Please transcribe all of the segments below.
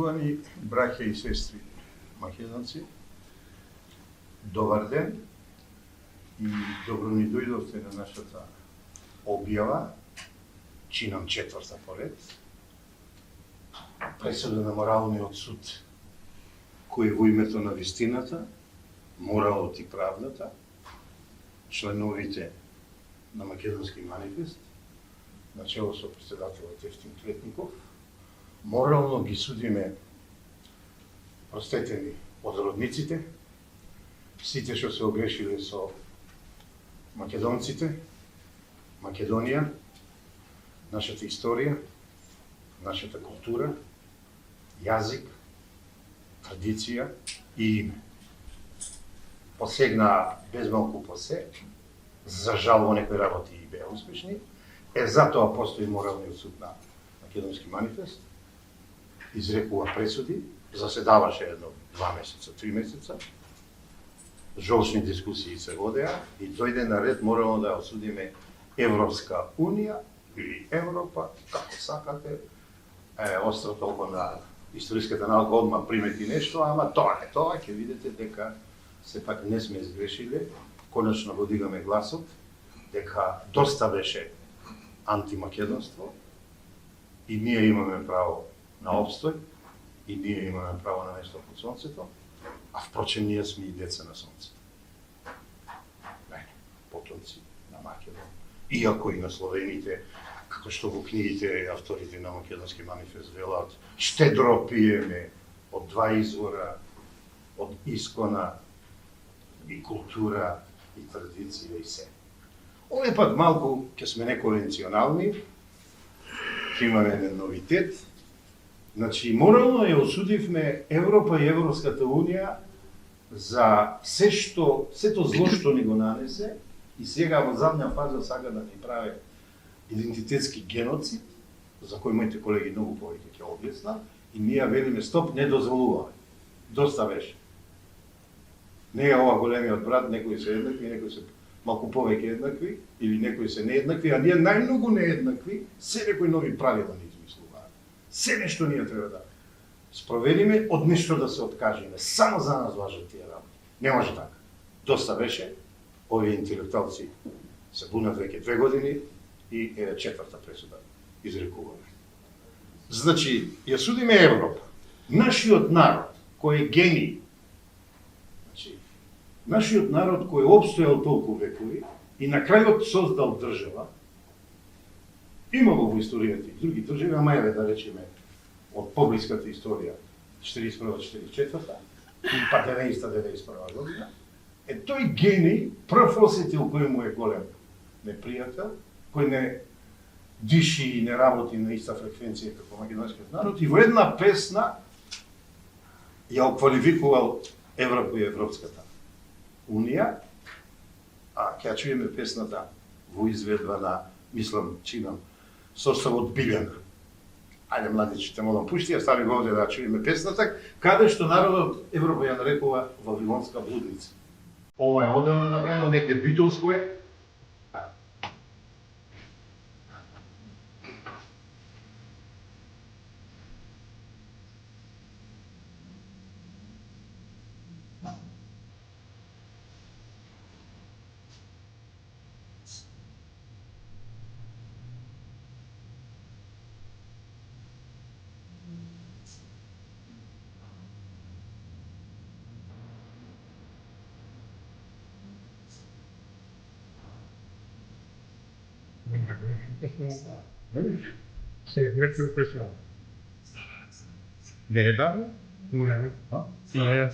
Почитувани браќа и сестри македонци, добар ден и добро ни дојдовте на нашата објава, чинам 4-та поред, пресуда на моралниот суд, кој во името на вистината, моралот и правдата, членовите на Македонски манифест, начело со председателот Евтим Клетников, морално ги судиме, простете ми, одродниците, сите што се огрешиле со македонците, Македонија, нашата историја, нашата култура, јазик, традиција и име. Посегна безмалку по се, за жал во некои работи и беа успешни, затоа постои моралниот суд на Македонски манифест, изрекува пресуди, заседаваше едно 2 месеца, 3 месеца, жолчни дискусии се водеа и дојде на ред морално да осудиме Европска Унија или Европа, како сакате, остро толку на историската наука одма примети нешто, ама тоа не тоа, ќе видите дека сепак не сме изгрешиле, конечно го дигаме гласот, дека доста беше антимакедонство и ние имаме право на обстој и ние имаме право на место под сонцето, а впрочем ние сме и деца на сонцето. Потомци на Македон. Иако и на словените, како што во книгите авторите на Македонски манифест велат, штедро пиеме од 2 извора, од искона и култура и традиција и се. Овој пат малку ќе сме неконвенционални, ќе имаме еден новитет. Значи, морално ја осудивме Европа и Европската Унија за сето зло што ни го нанесе и сега во задна фаза сака да ни прави идентитетски геноцид, за кој моите колеги многу повеќе ќе објаснат, и ние велиме стоп, не дозволуваме. Доста беше. Не е ова големиот брат, некои се еднакви, некои се малку повеќе еднакви, или некои се нееднакви, а ние најмногу нееднакви, се некои нови правила ни измислуваат. Се нешто ние треба да спроведиме, од нешто да се откажеме. Само за нас важат тие работи. Не може така. Доста беше. Овие интелектуалци се бунат веќе 2 години и 4-та пресуда изрекуваме. Значи, ја судиме Европа. Нашиот народ, кој е гений, значи, нашиот народ кој обстојал толку векови и на крајот создал држава, имало во историјата и други држави, ама еве да речеме од поблиската историја 41-44, па 90-91 година, тој гений, прв осетил кој му е голем непријател, кој не диши и не работи на иста фреквенција како македонскиот народ, и во една песна ја оквалификувал Европа и Европската Унија, а ќе чуеме песната во изведба на, мислам, чинам, составот Билјана. Ајде, младичите, молам, пушти, ја стави го овде да чуеме песната, каде што народот Европа ја нарекува Вавилонска блудница. Ова е одделно направено, некде битолско е. Не е да? Не. Не.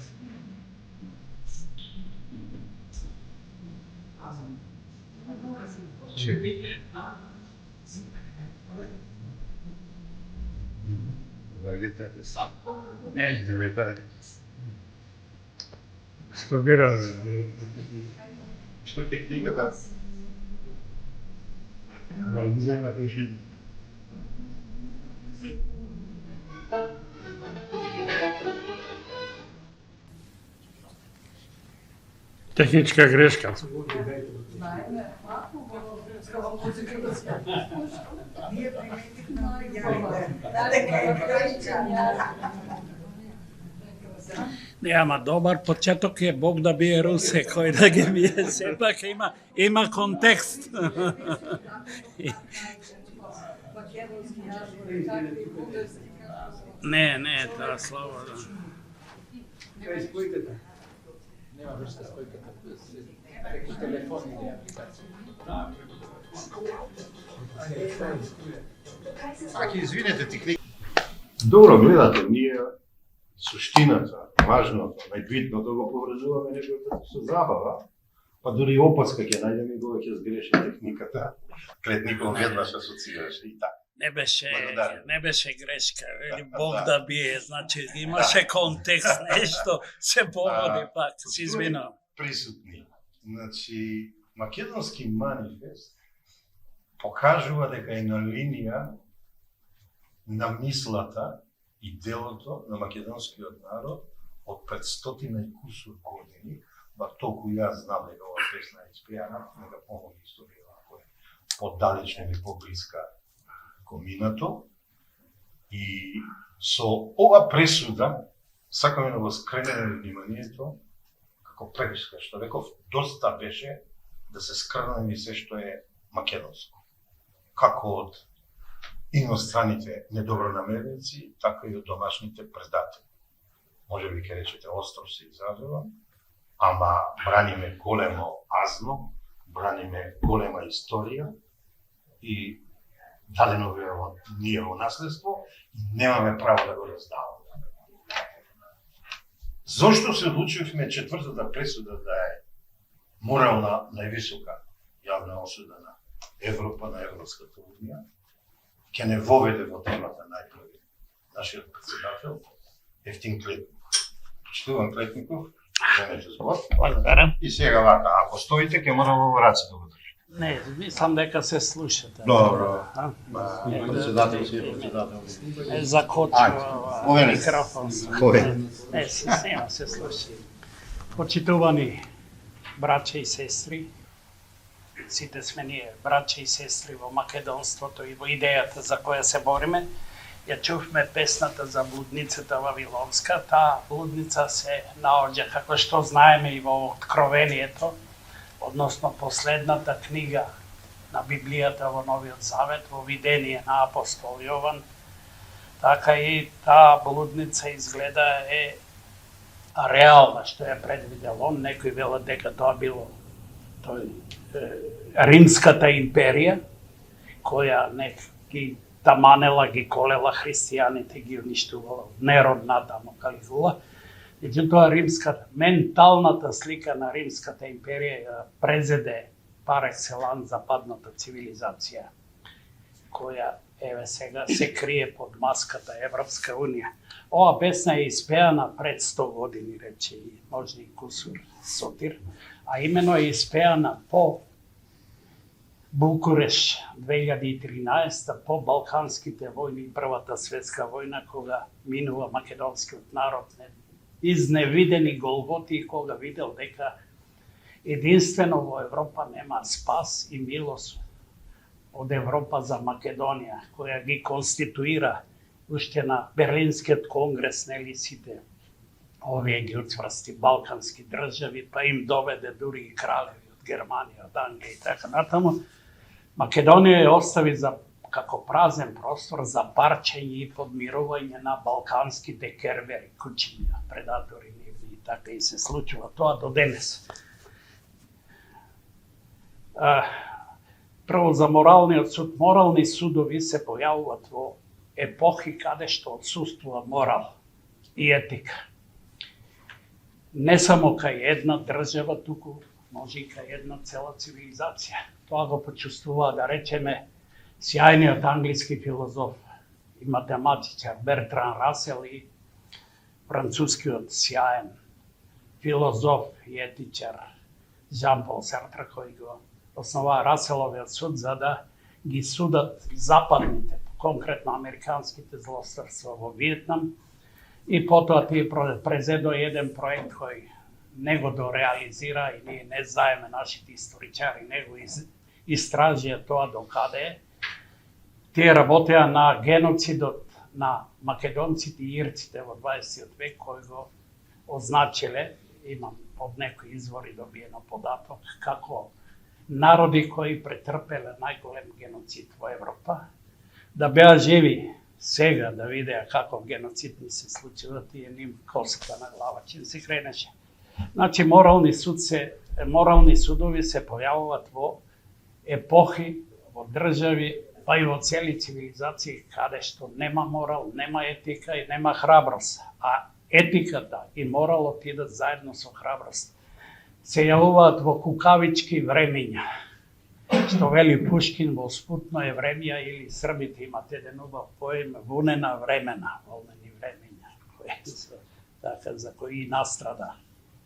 Спомира. Што техниката? Техничка грешка. Ние приметивме дека е грешка. Не, ама добар почеток е Бог да бие Русе, кој да ги бие, сепак има контекст. Не, тоа слободно. Нема врска спојката, преку телефон или апликација. Аки, извинете, техник. Добро гледате, ние суштината, важното, најбитното го поврзуваме некој со забава, па дури и опаска ќе најдеме кога ќе сгреши техниката. Клетников веднаш асоцираше и така. Не беше грешка, вели Бог да бие, значи имаше контекст, нешто се погоди пак, се извинувам. Присутни. Значи, македонски манифест покажува дека е на линија на мислата и делото на македонскиот народ од 500 и кусур години, ба толку јас знам дека ова песна е испејана, нека помоги историја ако е поддалечна или поблиска кон минато. И со ова пресуда сакаме да го скренеме вниманието како прегрешка, што реков, доста беше да се скрнеме се што е македонско. Како од иностраните недобронамерници, така и од домашните предатели. Може би ќе речете остро се изразувам, ама браниме големо азно, браниме голема историја и дадено ние во наследство и немаме право да го раздаваме. Зошто се одлучивме четвртата пресуда да е морална највисока јавна осуда на Европа, на Европската унија, ќе не воведе во темата најпрви нашиот председател Евтим Клетников. Почитувам Клетников, земете збор. Благодарам. И сега вака, ако стоите, ќе морам во раце да го држите. Не, мислам дека се слушате. Добро. Председател си е председател. Закочува микрофон. Не, се снима, се слуша. Почитувани браќа и сестри, сите сме ние браќа и сестри во македонството и во идејата за која се бориме. Ја чувме песната за блудницата Вавилонска. Таа блудница се наоѓа, како што знаеме и во Откровението, односно последната книга на Библијата во Новиот Завет, во видение на апостол Јован. Така и таа блудница изгледа е реална, што ја предвидел он. Некои велат дека тоа било Римската империја, која ги таманела, ги колела христијаните, ги уништувала. Нерод натамо Калигула. Меѓутоа менталната слика на Римската империја ја презеде пар екселанс западната цивилизација, која еве сега се крие под маската Европска унија. Ова песна е испеана пред 100 години, рече и можни кусур Сотир, а имено е испеана по Букуреш 2013, по Балканските војни и Првата светска војна, кога минува македонскиот народ изневидени голготи, кога видел дека единствено во Европа нема спас и милост од Европа за Македонија, која ги конституира уште на Берлинскиот конгрес, нели сите овие ги уцврсти балкански држави, па им доведе дури и кралеви од Германија, од Англија и така натаму. Македонија ја остави како празен простор за парчење и подмирување на балканските кербери, кучиња, предатори нивни и така и се случува тоа до денес. Прво за моралниот суд. Морални судови се појавуваат во епохи каде што отсуствува морал и етика. Не само кај една држава, туку може и кај една цела цивилизација. Тоа го почувствува, да речеме, сјајниот англиски филозоф и математичар Бертран Расел и францускиот сјаен филозоф и етичар Жан-Пол Сартр, кој го основаа Раселовиот суд за да ги судат западните, конкретно американските злосторства во Виетнам, и потоа тие презедо еден проект кој не го дореализира и ние не знаеме, нашите историчари не го истражија тоа до каде е. Тие работеа на геноцидот на македонците и ирците во 20 век, кој го означиле, имам од некои извори добиено податок, како народи кои претрпеле најголем геноцид во Европа, да беа живи сега да видеа каков геноцид ни се случува, тие ним косата на глава, чим се кренеше. Значи, морални судови се појавуваат во епохи, во држави, па и во цели цивилизации, каде што нема морал, нема етика и нема храброст. А етиката и моралот идат заедно со храброст. Се јавуваат во кукавички времиња. Што вели Пушкин во Спутно е времија, или србите имат еден убав поем Вунена времена, волнени времиња, така, за кои и настрада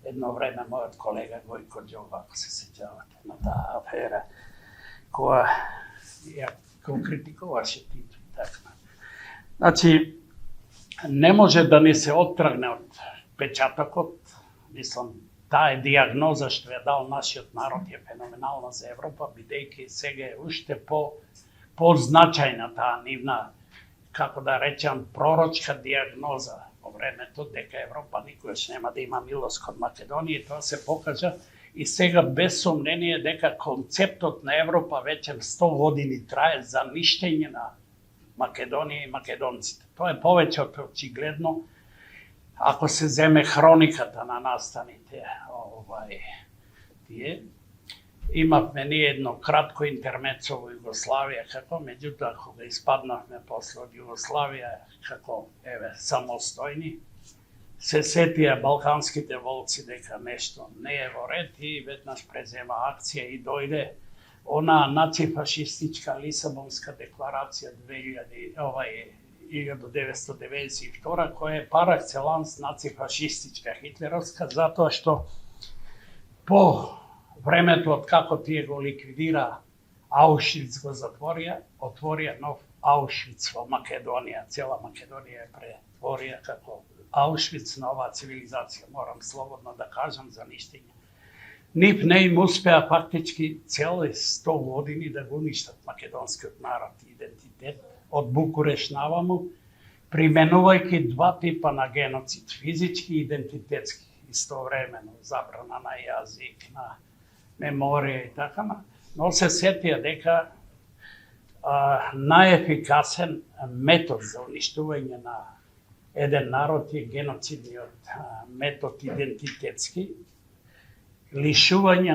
едно време мојот колега Гојко Џова, ако се сеќавате на таа афера, која критикуваше Тито и така. Значи, не може да ни се оттргне од печатокот, мислам, таа диагноза што ја дал нашиот народ е феноменална за Европа, бидејќи сега е уште позначајна таа нивна, како да речам, пророчка диагноза во времето, дека Европа никогаш нема да има милост кон Македонија, и тоа се покажа и сега без сомнение дека концептот на Европа веќе 100 години трае за ништење на Македонија и македонците. Тоа е повеќе од очигледно. Ако се земе хрониката на настаните, тие, имавме ние едно кратко интермецо во Југославија, како, меѓутоа, кога испаднавме после од Југославија, како, самостојни, се сетија балканските волци дека нешто не е во ред и веднаш презема акција и дојде она нацифашистичка Лисабонска декларација 1992, која е пар екселанс нацифашистичка, хитлеровска, затоа што по времето од како тие го ликвидира Аушвиц го отворија нов Аушвиц во Македонија. Цела Македонија е претворија како Аушвиц на оваа цивилизација, морам слободно да кажам за ништење. Нив не им успеа фактички цели 100 години да го уништат македонскиот народ и идентитет од Букуреш наваму, применувајќи два типа на геноцид, физички и идентитетски, истовремено, забрана на јазик, на меморија и така, но се сетија дека најефикасен метод за уништување на еден народ е геноцидниот метод идентитетски, лишување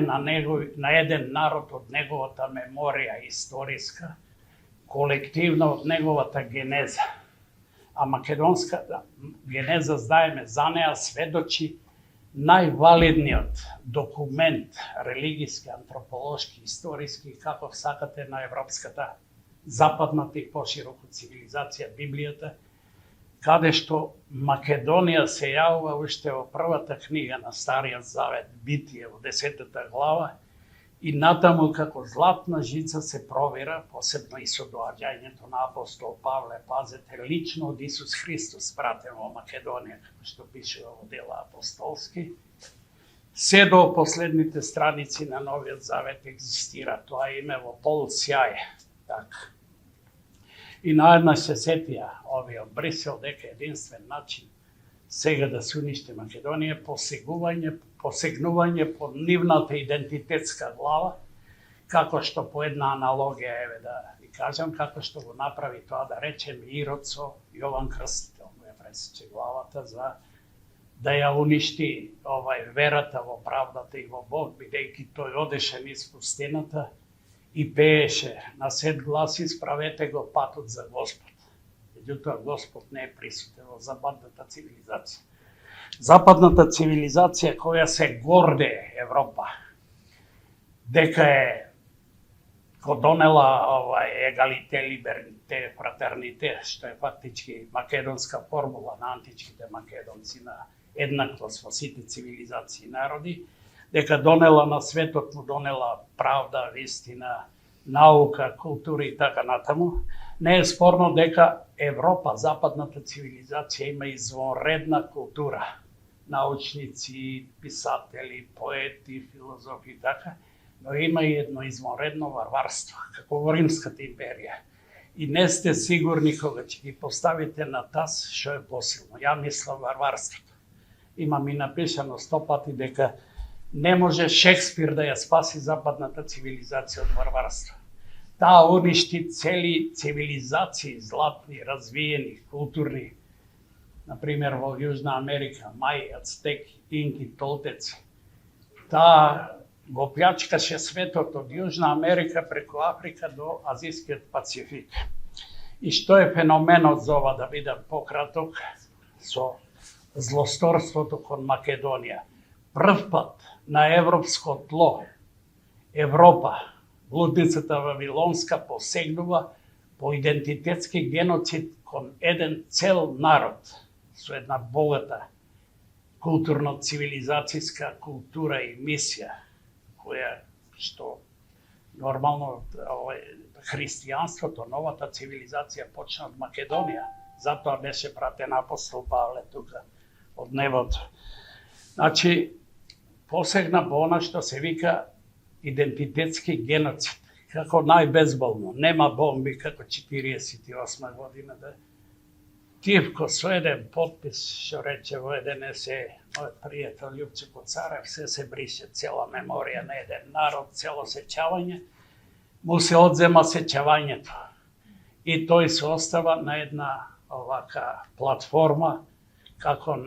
на еден народ од неговата меморија историска, колективно од неговата генеза. А македонската генеза, знаеме, за неа сведочи највалидниот документ, религиски, антрополошки, историски, каков сакате, на европската, западната и пошироко цивилизација, Библијата, каде што Македонија се јавува уште во првата книга на Стариот Завет, Битие, во 10 глава, и натаму како златна жица се провира, посебно и со доаѓањето на апостол Павле, пазете, лично од Исус Христос пратен во Македонија, како што пишува во дела апостолски, се до последните страници на Новиот Завет екзистира тоа име во пол сјај. Така. И наеднаш се сетија овие од Брисел дека единствен начин сега да се уништи Македонија посегнување по нивната идентитетска глава, како што по една аналогија, еве да ви кажам, како што го направи тоа, да речем, Ирод со Јован Крстител, му ја пресече главата за да ја уништи верата во правдата и во Бог, бидејќи тој одеше низ пустината и пееше на сет глас: исправете го патот за Господ. Меѓутоа Господ не е присутен во западната цивилизација. Западната цивилизација која се горде Европа, дека е го донела егалите, либерните, фратерните, што е фактички македонска формула на античките македонци, на еднаквост во сите цивилизации и народи, дека донела на светот, му донела правда, вистина, наука, култура и така натаму. Не е спорно дека Европа, западната цивилизација, има извонредна култура. Научници, писатели, поети, филозофи и така, но има и едно извонредно варварство, како во Римската империја. И не сте сигурни кога ќе ги поставите на таз што е посилно. Ја мислам варварството. имам и напишано 100 пати дека не може Шекспир да ја спаси западната цивилизација од варварство. Таа уништи цели цивилизации, златни, развиени, културни. Например, во Јужна Америка, мај, ацтеки, инки, толтеци. Таа го плячкаше светот од Јужна Америка преку Африка до Азискиот Пацифик. И што е феноменот за ова, да бидам пократок, со злосторството кон Македонија? Прв пат на европско тло Европа, блудницата Вавилонска, посегнува по идентитетски геноцид кон еден цел народ со една богата културно-цивилизацијска култура и мисија, која што нормално христијанството, новата цивилизација почна од Македонија, затоа беше пратен апостол Павле тука од небото. Значи, посегна по она што се вика идентитетски геноцид, како најбезболно, нема бомби како 48 година, да Тивко со еден подпис, што рече во еден есе, мојот пријател Љупче Коцарев, се брише цела меморија на еден народ, цело сеќавање, му се одзема сеќавањето. И тој се остава на една овака платформа, како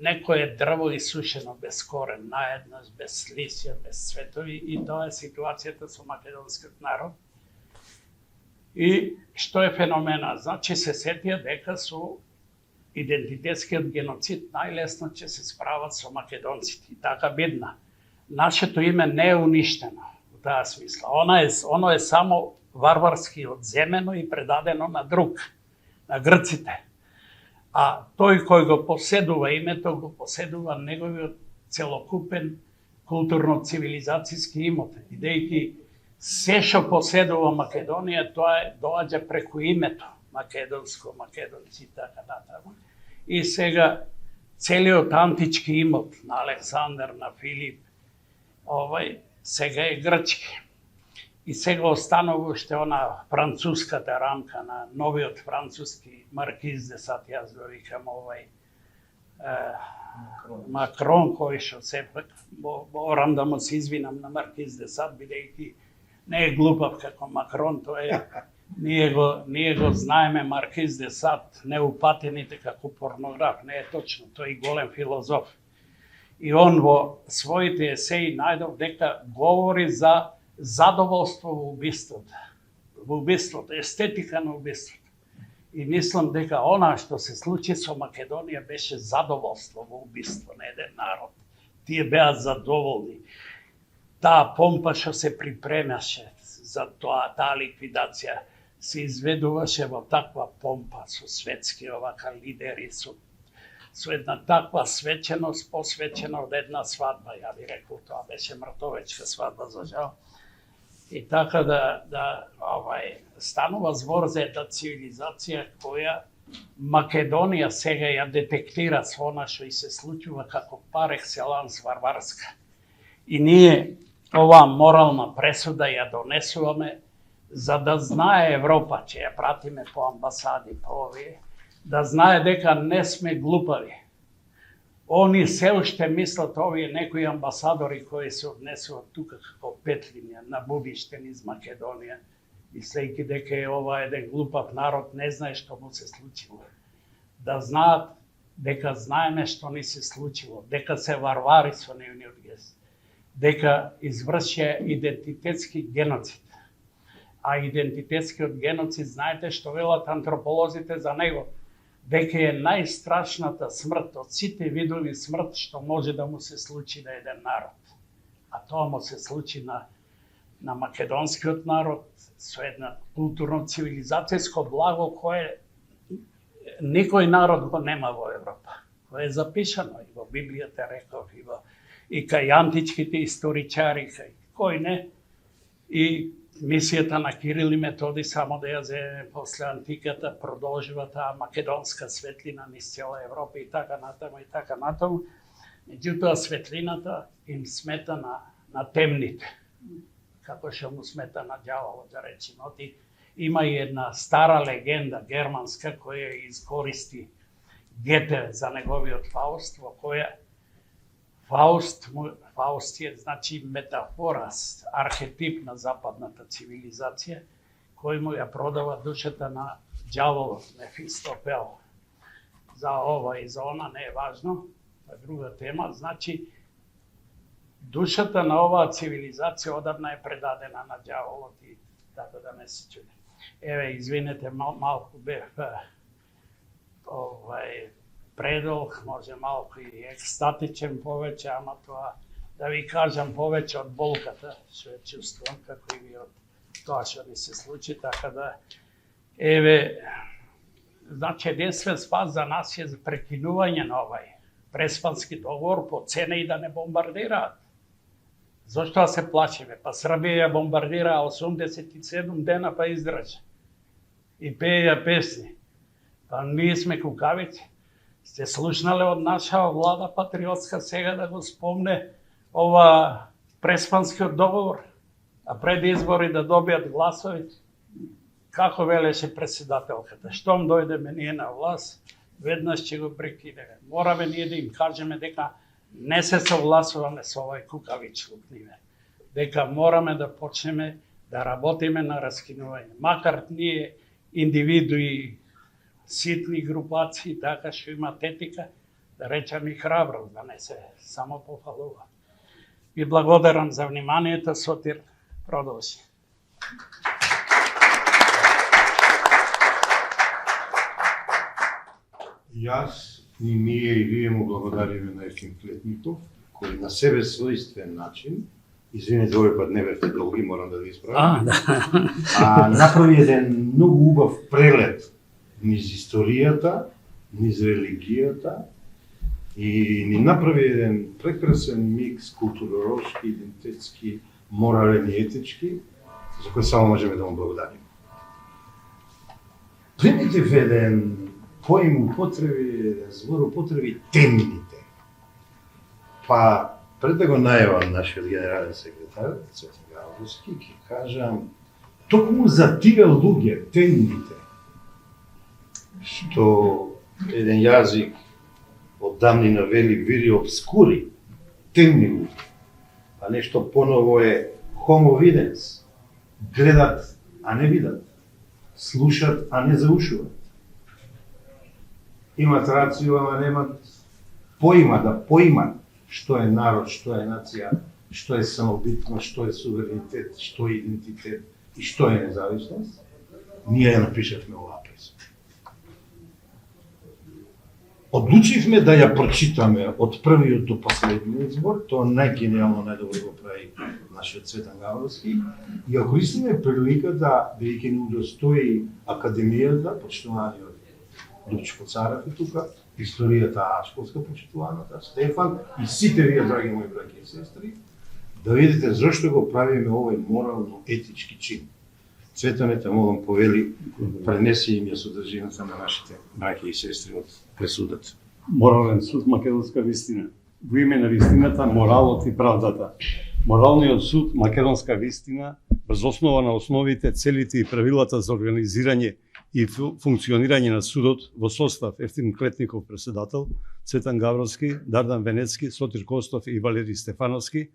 некое дрво исушено без корен, наеднаш, без лисја, без цветови, и тоа е ситуацијата со македонскиот народ. И што е феномена? Значи се сетија дека со идентитетскиот геноцид најлесно ќе се справат со македонците. И така бидна. Нашето име не е уништено во таа смисла. Оно е само варварски одземено и предадено на друг, на грците. А тој кој го поседува името, го поседува неговиот целокупен културно-цивилизацијски имот. Бидејќи се што поседува Македонија, тоа доаѓа преку името македонско, македонци и така натаму. И сега целиот антички имот на Александар, на Филип, сега е грчки. И сега останува уште она француската рамка на новиот француски маркиз де Сад, јас го викам Макрон, кој што сепак морам да му се извинам на маркиз де Сад, бидејќи не е глупав како Макрон, тоа е ние го знаеме маркиз де Сад, неупатените како порнограф, не е точно, тој е голем филозоф. И он во своите есеи најдов дека говори за задоволство во убиството, естетика на убиството. И мислам дека она што се случи со Македонија беше задоволство во убиство на еден народ. Тие беа задоволни. Таа помпа што се припремаше за таа ликвидација се изведуваше во таква помпа со светски овака лидери, со една таква свеченост, посвечена од една свадба, ја би рекол, тоа беше мртовечка свадба за жал. И така да станува збор за една цивилизација која Македонија сега ја детектира со она што и се случува како пар екселанс варварска. И ние оваа морална пресуда ја донесуваме за да знае Европа, че ја пратиме по амбасади, по овие, да знае дека не сме глупави. Они се уште мислат, овие некои амбасадори кои се однесуват тука како петлиња на будиште низ Македонија, мислејќи дека е ова еден глупав народ, не знае што му се случило. Да знаат дека знаеме што ни се случило, дека се варвари со нивниот гест, дека извршија идентитетски геноцид. А идентитетскиот геноцид, знаете што велат антрополозите за него? Дека е најстрашната смрт од сите видови смрт што може да му се случи на еден народ. А тоа му се случи на македонскиот народ со една културно-цивилизацијско благо кое никој народ го нема во Европа. Кое е запишано и во Библијата, реков, и кај античките историчари, кој не. И мисијата на Кирил и Методи, само да ја земе после антиката, продолжува таа македонска светлина низ цела Европа и така натаму и така натаму. Меѓутоа светлината им смета на темните, како што му смета на ѓаволот, да речеме. Има и една стара легенда германска која искористи Гете за неговиот Фауст, во која Фауст е значи метафора, архетип на западната цивилизација, кој му ја продава душата на ѓаволот Мефистофел. За ова и за она не е важно, е друга тема, значи душата на оваа цивилизација одавна е предадена на ѓаволот и така да не се чуди. Еве, извинете, малку бев предолг, може малку и екстатичен повеќе, ама тоа да ви кажам повеќе од болката, што ја чувствувам, како и ви од тоа што ни се случи, така да еве, значи единствен спас за нас е за прекинување на овај преспански договор по цена и да не бомбардираат. Зошто да се плачиме? Па Србија ја бомбардира 87 дена па издржа. И пеја песни. Па ние сме кукавици. Сте слушнале од наша влада патриотска сега да го спомне ова преспанскиот договор, а пред избори да добијат гласови. Како велеше председателката, штом дојдеме ние на власт, веднаш ќе го прекинеме. Мораме ние да им кажеме дека не се согласуваме со овај кукавичлук ниве. Дека мораме да почнеме да работиме на раскинување. Макар ние индивидуи, ситни групации, така што имат етика, да речам и храброст, да не се само пофалува. Ви благодарам за вниманието, Сотир, продолжи. Јас и ние и вие му благодариме на Ефим Клетников, кој на себе својствен начин, извинете, овој пат не бевте долги, морам да ви исправам, направи еден многу убав прелет низ историјата, низ религијата и ни направи еден прекрасен микс културолошки, идентитетски, морален и етички, за кој само можеме да му благодариме. Примитив еден поим употреби, збор употреби темните. Па, пред да го најавам нашиот генерален секретар, Цветан Гавровски, ќе кажам, токму за тие луѓе, темните, што еден јазик од давнина вели вири обскури, темни луѓе, а нешто поново е homo videns, гледат, а не видат, слушат, а не заушуват. Имат рацио, ама немат поима да поимат што е народ, што е нација, што е самобитно, што е суверенитет, што е идентитет и што е независност. Ние ја напишавме оваа песна. Одлучивме да ја прочитаме од првиот до последниот збор, тоа најгениално, најдобро го прави нашиот Цветан Гавровски, и ја користиме приликата, бидејќи ни удостои Академијата, почитуваниот Лучко Царев и тука, историјата Ашковска почитуваната, Стефан и сите вие, драги мои браќи и сестри, да видите зашто го правиме овој морално-етички чин. Цветане, те молам повели, пренеси им ја содржината на нашите браќи и сестри од пресудата. Морален суд, македонска вистина. Во име на вистината, моралот и правдата. Моралниот суд, македонска вистина, без основа на основите, целите и правилата за организирање и функционирање на судот во состав Ефим Клетников председател, Цветан Гавровски, Дардан Венецки, Сотир Костов и Валери Стефановски,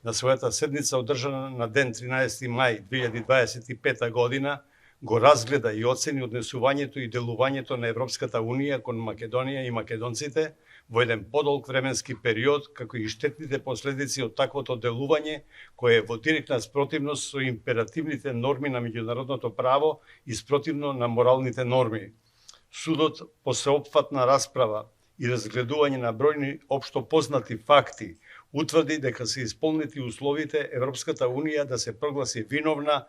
на својата седница одржана на ден 13 мај 2025 година, го разгледа и оцени однесувањето и делувањето на Европската Унија кон Македонија и македонците во еден подолг временски период, како и штетните последици од таквото делување, кое е во директна спротивност со императивните норми на меѓународното право и спротивно на моралните норми. Судот, по сеопфатна расправа и разгледување на бројни општо познати факти, утврди дека се исполнети условите Европската Унија да се прогласи виновна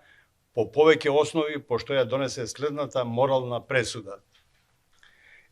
по повеќе основи, пошто ја донесе следната морална пресуда.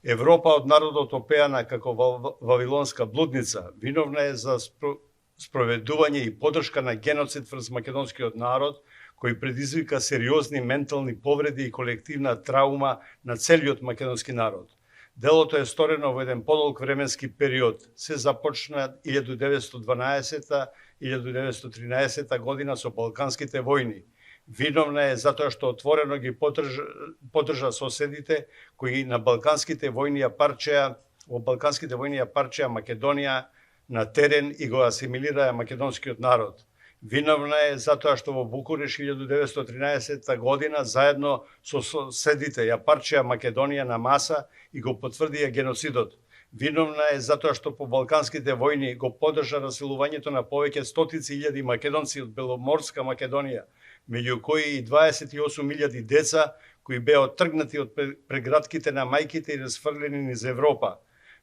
Европа од народот опеана како вавилонска блудница, виновна е за спроведување и подршка на геноцид врз македонскиот народ, кој предизвика сериозни ментални повреди и колективна траума на целиот македонски народ. Делото е сторено во еден подолг временски период. Се започна 1912-1913 година со Балканските војни. Виновна е затоа што отворено ги подржа соседите кои на Балканските војни ја парчеа во Балканските војни ја парчеа Македонија на терен и го асимилираа македонскиот народ. Виновна е затоа што во Букуреш 1913 година заедно со соседите ја парчеа Македонија на маса и го потврдија геноцидот. Виновна е затоа што по Балканските војни го поддржа раселувањето на повеќе стотици илјади македонци од Беломорска Македонија, меѓу кои и 28.000 деца кои беа оттргнати од прегратките на мајките и расфрлени низ Европа.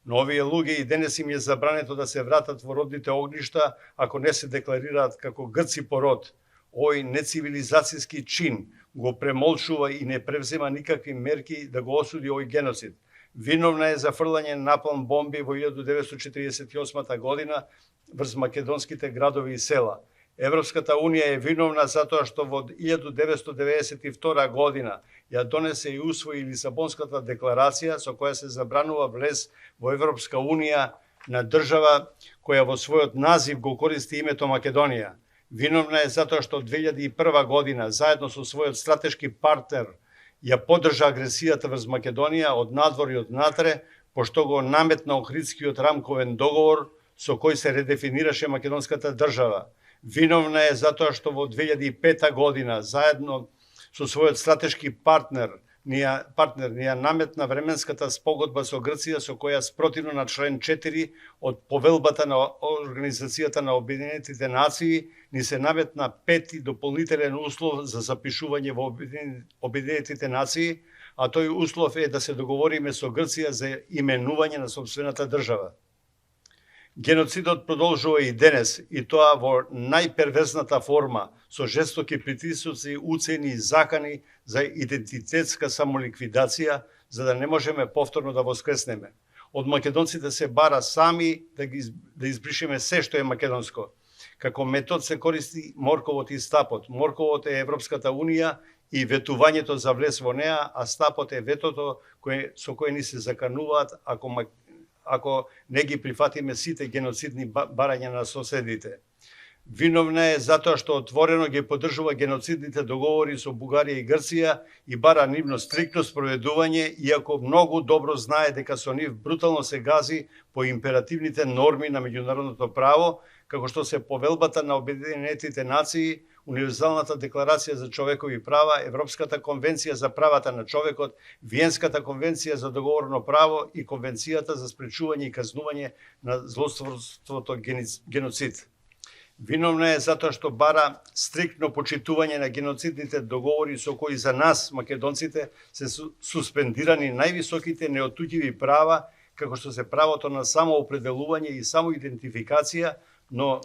Но овие луѓе и денес им е забрането да се вратат во родните огништа ако не се декларираат како грци по род. Овој нецивилизацијски чин го премолчува и не превзема никакви мерки да го осуди овој геноцид. Виновна е за фрлање напалм бомби во 1948 година врз македонските градови и села. Европската Унија е виновна затоа што во 1992 година ја донесе и усвои Лисабонската декларација со која се забранува влез во Европска Унија на држава која во својот назив го користи името Македонија. Виновна е затоа што 2001 година заедно со својот стратешки партнер ја поддржа агресијата врз Македонија од надвор и од натре, пошто го наметна Охридскиот рамковен договор со кој се редефинираше македонската држава. Виновна е затоа што во 2005 година заедно со својот стратешки партнер ни ја наметна временската спогодба со Грција со која спротивно на член 4 од повелбата на Организацијата на Обединетите нации ни се наметна пети дополнителен услов за запишување во Обединетите нации, а тој услов е да се договориме со Грција за именување на сопствената држава. Геноцидот продолжува и денес, и тоа во најперверзната форма, со жестоки притисоци, уцени и закани за идентитетска самоликвидација, за да не можеме повторно да воскреснеме. Од македонците се бара сами да избришеме се што е македонско. Како метод се користи морковот и стапот. Морковот е Европската Унија и ветувањето за влез во неа, а стапот е ветото со кое ни се закануваат ако не ги прифатиме сите геноцидни барања на соседите. Виновна е затоа што отворено ги поддржува геноцидните договори со Бугарија и Грција и бара нивно стриктно спроведување, иако многу добро знае дека со нив брутално се гази по императивните норми на меѓународното право, како што се Повелбата на Обединетите нации, Универзалната декларација за човекови права, Европската конвенција за правата на човекот, Виенската конвенција за договорно право и Конвенцијата за спречување и казнување на злоството геноцид. Виновна е затоа што бара стриктно почитување на геноцидните договори со кои за нас, македонците, се суспендирани највисоките неотуѓиви права, како што се правото на самоопределување и самоидентификација, но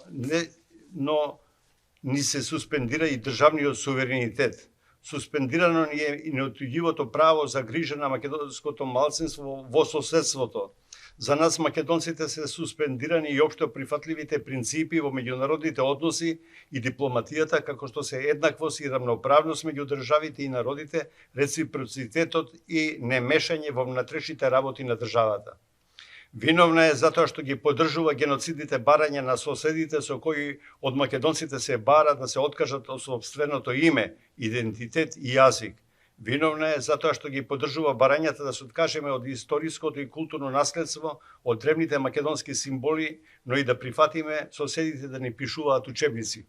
ни се суспендира и државниот суверенитет. Суспендирано ни е и неотуѓивото право за грижа на македонското малцинство во соседството. За нас македонците се суспендирани и општо прифатливите принципи во меѓународните односи и дипломатијата, како што се еднаквост и рамноправност меѓу државите и народите, реципроцитетот и немешање во внатрешните работи на државата. Виновна е затоа што ги поддржува геноцидните барања на соседите со кои од македонците се бара да се откажат од сопственото име, идентитет и јазик. Виновна е затоа што ги поддржува барањата да се откажеме од историското и културно наследство, од древните македонски символи, но и да прифатиме соседите да ни пишуваат учебници.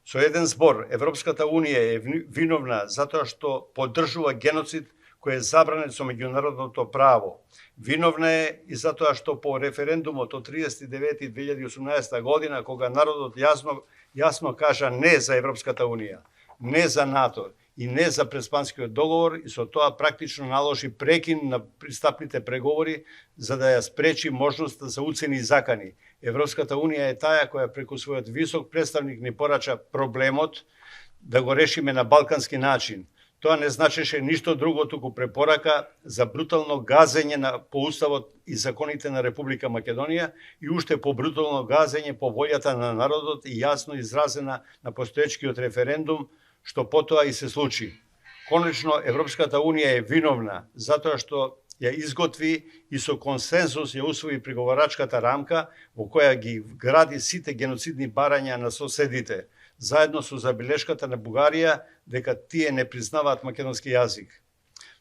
Со еден збор, Европската Унија е виновна затоа што поддржува геноцид кој е забранет со меѓународното право. Виновна е и затоа што по референдумот од 39.2018 година, кога народот јасно кажа не за Европската Унија, не за НАТО и не за Преспанскиот договор, и со тоа практично наложи прекин на пристапните преговори за да ја спречи можноста за уцени и закани. Европската Унија е таа која преку својот висок представник ни порача проблемот да го решиме на балкански начин. Тоа не значеше ништо друго, туку препорака за брутално газење по уставот и законите на Република Македонија и уште по брутално газење по волјата на народот и јасно изразена на постоечкиот референдум, што потоа и се случи. Конечно, Европската Унија е виновна затоа што ја изготви и со консензус ја усвои преговарачката рамка во која ги гради сите геноцидни барања на соседите, заедно со забелешката на Бугарија дека тие не признаваат македонски јазик.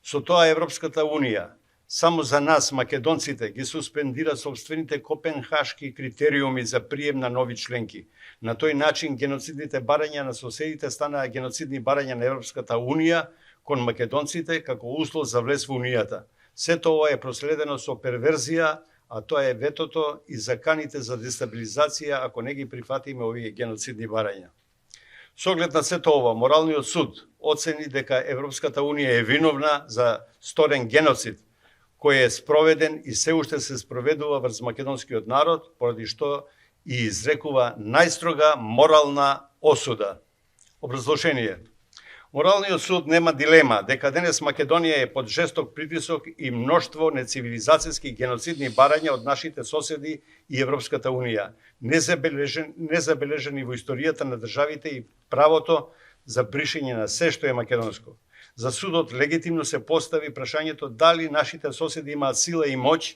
Со тоа Европската Унија само за нас, македонците, ги суспендира собствените копенхашки критериуми за прием на нови членки. На тој начин геноцидните барања на соседите станаа геноцидни барања на Европската Унија кон македонците како услов за влез во Унијата. Сето ова е проследено со перверзија, а тоа е ветото и заканите за дестабилизација ако не ги прифатиме овие геноцидни барања. Со оглед на сето ова, Моралниот суд оцени дека Европската Унија е виновна за сторен геноцид, кој е спроведен и се уште се спроведува врз македонскиот народ, поради што и изрекува најстрога морална осуда. Образложение. Моралниот суд нема дилема дека денес Македонија е под жесток притисок и мноштво нецивилизацијски геноцидни барања од нашите соседи и Европската Унија, незабележени во историјата на државите и правото за бришење на се што е македонско. За судот легитимно се постави прашањето дали нашите соседи имаат сила и моќ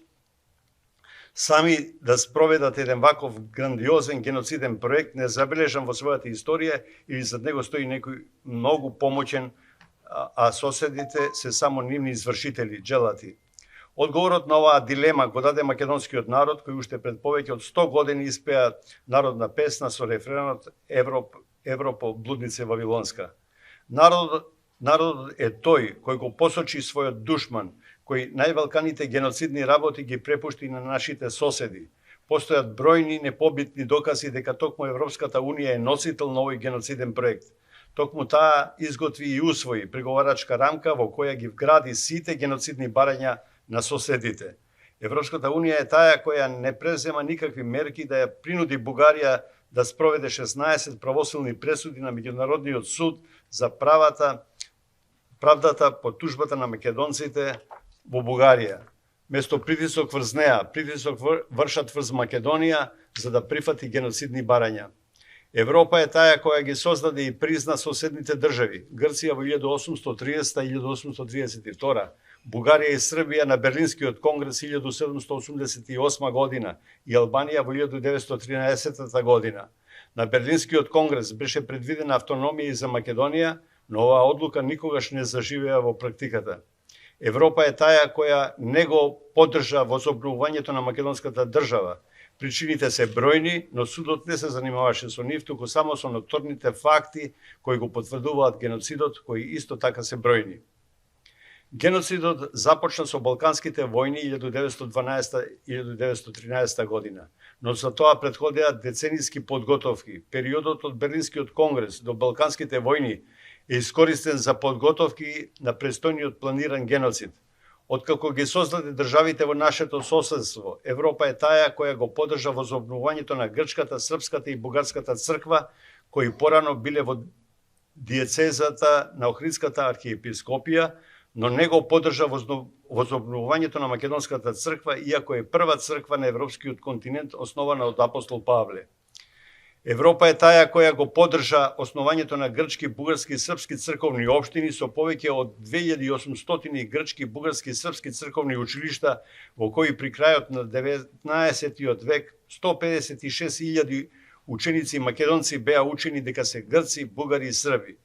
сами да спроведат еден ваков грандиозен геноциден проект незабележан во својата историја или зад него стои некој многу помоćен, а соседите се само нивни извршители, джелати. Одговорот на оваа дилема го даде македонскиот народ, кој уште пред повеќе од 100 години испеа народна песна со рефренот Европо блуднице Вавилонска. Народот е тој кој го посочи својот душман, кој највелканите геноцидни работи ги препушти на нашите соседи. Постојат бројни непобитни докази дека токму Европската Унија е носител на овој геноциден проект. Токму таа изготви и усвои преговарачка рамка во која ги вгради сите геноцидни барања на соседите. Европската Унија е таа која не презема никакви мерки да ја принуди Бугарија да спроведе 16 правосилни пресуди на Меѓународниот суд за правдата по тужбата на македонците во Бугарија. Место притисок врз неа, притисок вршат врз Македонија за да прифати геноцидни барања. Европа е таа која ги создаде и призна соседните држави. Грција во 1830 и 1832, Бугарија и Србија на Берлинскиот конгрес 1788 година и Албанија во 1913 година. На Берлинскиот конгрес беше предвидена автономија и за Македонија, но оваа одлука никогаш не заживеа во практиката. Европа е таа која не го поддржа возобновувањето на македонската држава. Причините се бројни, но судот не се занимаваше со нив, туку само со ноторните факти кои го потврдуваат геноцидот, кои исто така се бројни. Геноцидот започна со Балканските војни 1912-1913 година, но за тоа претходеа деценијски подготовки. Периодот од Берлинскиот конгрес до Балканските војни е искористен за подготовки на престојниот планиран геноцид. Откако ги создаде државите во нашето соседство, Европа е таа која го поддржа возобновувањето на грчката, српската и бугарската црква, кои порано биле во диецезата на Охридската архиепископија, но не го поддржа возобновувањето на македонската црква, иако е прва црква на европскиот континент основана од апостол Павле. Европа е таа која го поддржа основањето на грчки, бугарски и српски црковни општини со повеќе од 2800 грчки, бугарски и српски црковни училишта, во кои при крајот на 19 век 156.000 ученици македонци беа учени дека се грци, бугари и срби.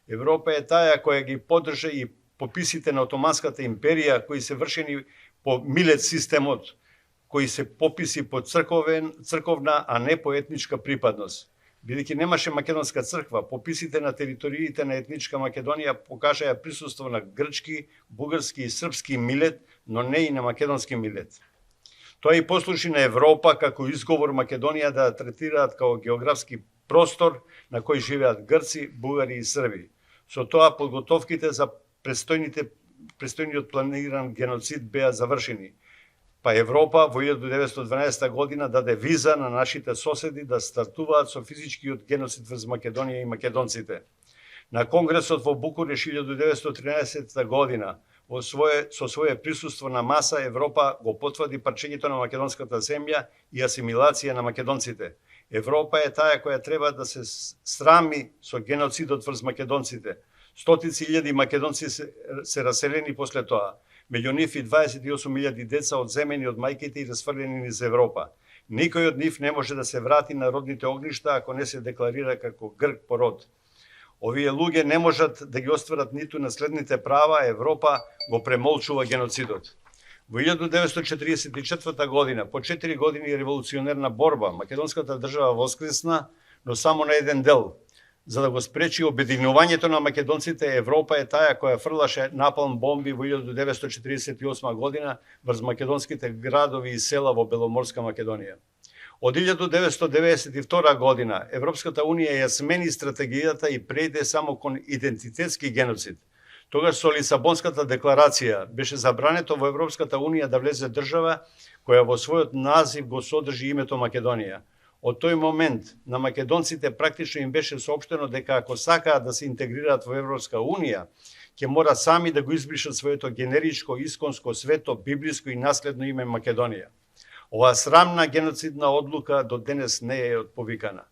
Европа е таа која ги поддржа и пописите на Отоманската империја, кои се вршени по милет системот, кои се пописи по црковна, а не по етничка припадност. Бидејќи немаше македонска црква, пописите на териториите на етничка Македонија покажаја присуство на грчки, бугарски и српски милет, но не и на македонски милет. Тоа и послужи на Европа како изговор Македонија да третираат како географски простор на кој живеат грци, бугари и срби. Со тоа подготовките за престојниот планиран геноцид беа завршени. Па Европа во 1912 година даде виза на нашите соседи да стартуваат со физичкиот геноцид врз Македонија и македонците. На Конгресот во Букуреш 1913 година со свое присуство на маса Европа го потврди парчењето на македонската земја и асимилација на македонците. Европа е таа која треба да се срами со геноцидот врз македонците. Стотици илјади македонци се раселени после тоа. Меѓу нив и 28.000 деца одземени од мајките и расфрлени низ Европа. Никој од нив не може да се врати на родните огништа ако не се декларира како грк по род. Овие луѓе не можат да ги остварат ниту наследните права, Европа го премолчува геноцидот. Во 1944 година, по 4 години револуционерна борба, македонската држава воскресна, но само на еден дел. За да го спречи обединувањето на македонците, Европа е таа која фрлаше напалм бомби во 1948 година врз македонските градови и села во Беломорска Македонија. Од 1992 година Европската Унија ја смени стратегијата и прејде само кон идентитетски геноцид. Тогаш со Лисабонската декларација беше забрането во Европската Унија да влезе држава која во својот назив го содржи името Македонија. Од тој момент на македонците практично им беше соопштено дека ако сакаат да се интегрираат во Европска Унија, ќе мора сами да го избришат своето генеричко, исконско, свето, библиско и наследно име Македонија. Оваа срамна геноцидна одлука до денес не е отповикана.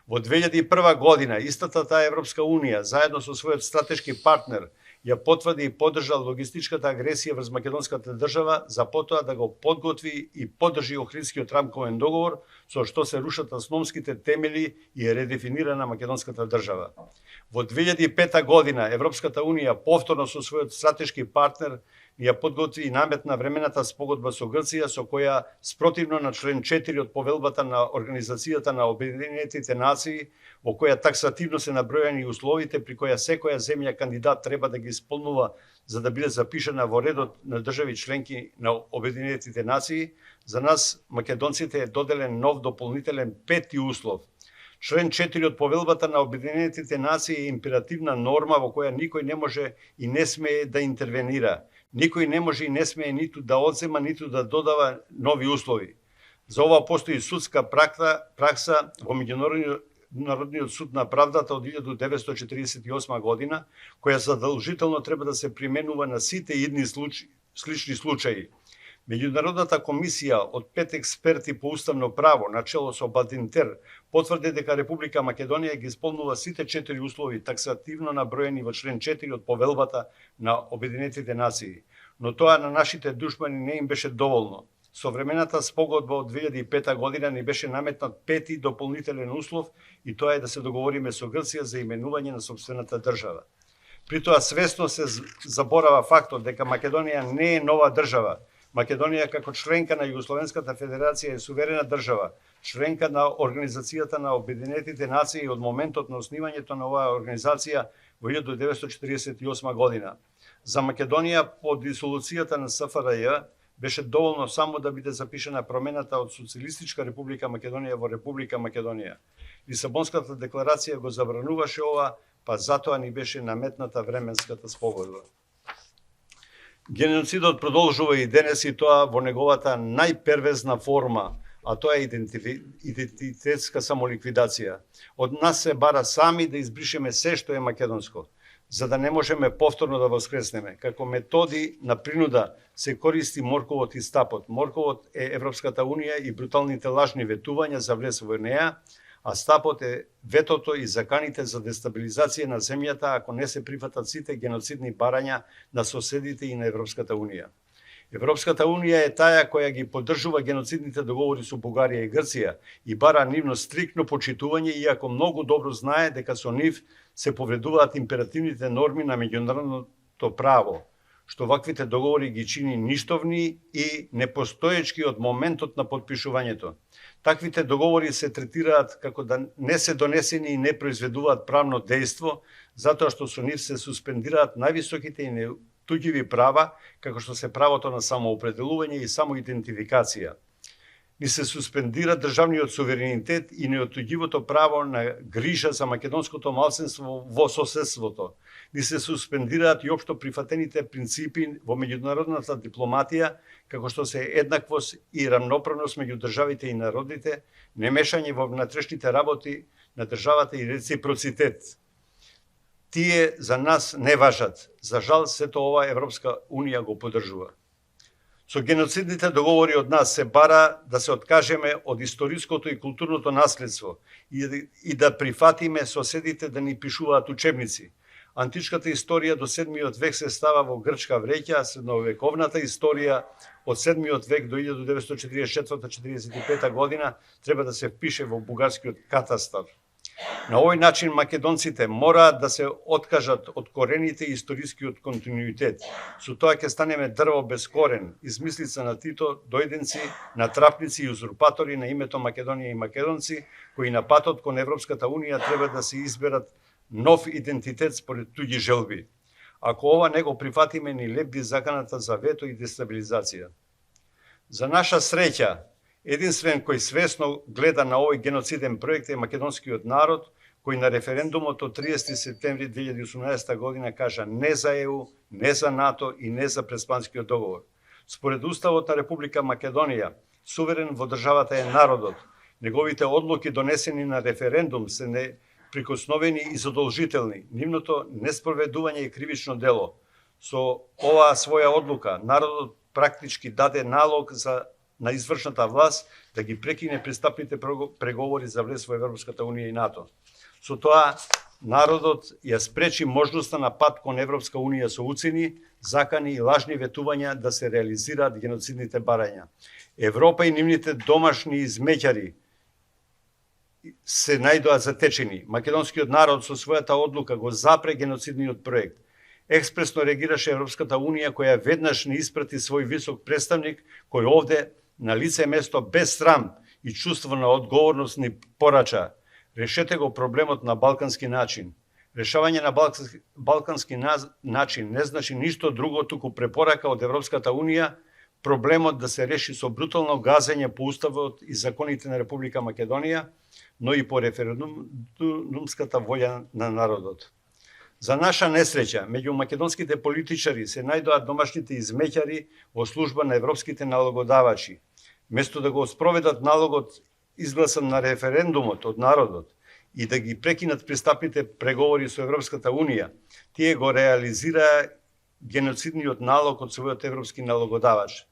Во 2001 година истата таа Европска Унија, заедно со својот стратешки партнер, ја потврди и поддржа логистичката агресија врз македонската држава, за потоа да го подготви и поддржи Охридскиот рамковен договор, со што се рушат основските темели и е редефинирана македонската држава. Во 2005 година Европската Унија повторно со својот стратешки партнер ја подготви и наметна времената спогодба со Грција, со која спротивно на член 4 од повелбата на Организацијата на Обединетите нации, во која таксативно се набројани условите при која секоја земја кандидат треба да ги исполнува за да биде запишана во редот на држави членки на Обединетите нации, за нас македонците е доделен нов дополнителен пети услов. Член 4 од повелбата на Обединетите нации е императивна норма во која никој не може и не смее да интервенира. Никој не може и не смее ниту да одзема, ниту да додава нови услови. За ова постои судска пракса во Меѓународниот суд на правдата од 1948 година, која задолжително треба да се применува на сите идни слични случаи. Меѓународната комисија од 5 експерти по уставно право, начело со Бадинтер, потврди дека Република Македонија ги исполнува сите 4 услови таксативно наброени во член 4 од повелбата на Обединетите нации. Но тоа на нашите душмани не им беше доволно. Современата спогодба од 2005 година ни беше наметнат пети дополнителен услов и тоа е да се договориме со Грција за именување на сопствената држава. При тоа свесно се заборава фактот дека Македонија не е нова држава. Македонија како членка на Југословенската федерација е суверена држава, членка на Организацијата на Обединетите нации од моментот на основањето на оваа организација во 1948 година. За Македонија по дисолуцијата на СФРЈ беше доволно само да биде запишана промената од Социјалистичка република Македонија во Република Македонија. Лисабонската декларација го забрануваше ова, па затоа ни беше наметната временската спогодба. Геноцидот продолжува и денес и тоа во неговата најпервезна форма, а тоа е идентитетска самоликвидација. Од нас се бара сами да избришеме се што е македонско, за да не можеме повторно да воскреснеме. Како методи на принуда се користи морковот и стапот. Морковот е Европската Унија и бруталните лажни ветувања за влез во неа, а стапот е ветото и заканите за дестабилизација на земјата ако не се прифатат сите геноцидни барања на соседите и на Европската Унија. Европската Унија е таа која ги поддржува геноцидните договори со Бугарија и Грција и бара нивно стриктно почитување, иако многу добро знае дека со нив се повредуваат императивните норми на меѓународното право, што ваквите договори ги чини ништовни и непостоечки од моментот на подпишувањето. Таквите договори се третираат како да не се донесени и не произведуваат правно дејство, затоа што со нив се суспендираат највисоките и неотуѓиви права, како што се правото на самоопределување и самоидентификација. Ни се суспендира државниот суверенитет и неотуѓивото право на грижа за македонското малцинство во соседството. Ни се суспендираат и општо прифатените принципи во меѓународната дипломатија, како што се еднаквост и рамноправност меѓу државите и народите, немешање во внатрешните работи на државата и реципроцитет. Тие за нас не важат. За жал, сето ова Европска Унија го поддржува. Со геноцидните договори од нас се бара да се откажеме од историското и културното наследство и да прифатиме соседите да ни пишуваат учебници. Античката историја до 7. век се става во грчка вреќа, а средновековната историја од 7. век до 1944-45 година треба да се впише во бугарскиот катастар. На овој начин македонците мораат да се откажат од корените и историскиот континуитет. Со тоа ќе станеме дрво без корен, измислица на Тито, дојденци, натрапници и узурпатори на името Македонија и македонци, кои на патот кон Европската Унија треба да се изберат нов идентитет според туѓи желби. Ако ова не го прифатиме, ни лепди заканата за вето и дестабилизација. За наша среќа, единствен кој свесно гледа на овој геноциден проект е македонскиот народ, кој на референдумот од 30 септември 2018 година кажа не за ЕУ, не за НАТО и не за Преспанскиот договор. Според Уставот на Република Македонија, суверен во државата е народот. Неговите одлуки донесени на референдум се неприкосновени и задолжителни. Нивното неспроведување е кривично дело. Со оваа своја одлука, народот практички даде налог на извршната власт да ги прекине пристапните преговори за влез во Европската Унија и НАТО. Со тоа, народот ја спречи можноста на пат кон Европска Унија со уцени, закани и лажни ветувања да се реализираат геноцидните барања. Европа и нивните домашни измеќари се најдоа затечени. Македонскиот народ со својата одлука го запре геноцидниот проект. Експресно реагираше Европската Унија, која веднаш не испрати свој висок представник, кој овде на лице место без срам и чувство на одговорност ни порача: решете го проблемот на балкански начин. Решавање на балкански начин не значи ништо друго, туку препорака од Европската Унија проблемот да се реши со брутално газење по уставот и законите на Република Македонија, но и по референдумската волја на народот. За наша несреќа, меѓу македонските политичари се најдоа домашните измеќари во служба на европските налогодавачи. Место да го спроведат налогот изгласан на референдумот од народот и да ги прекинат пристапните преговори со Европската Унија, тие го реализираа геноцидниот налог од својот европски налогодавач.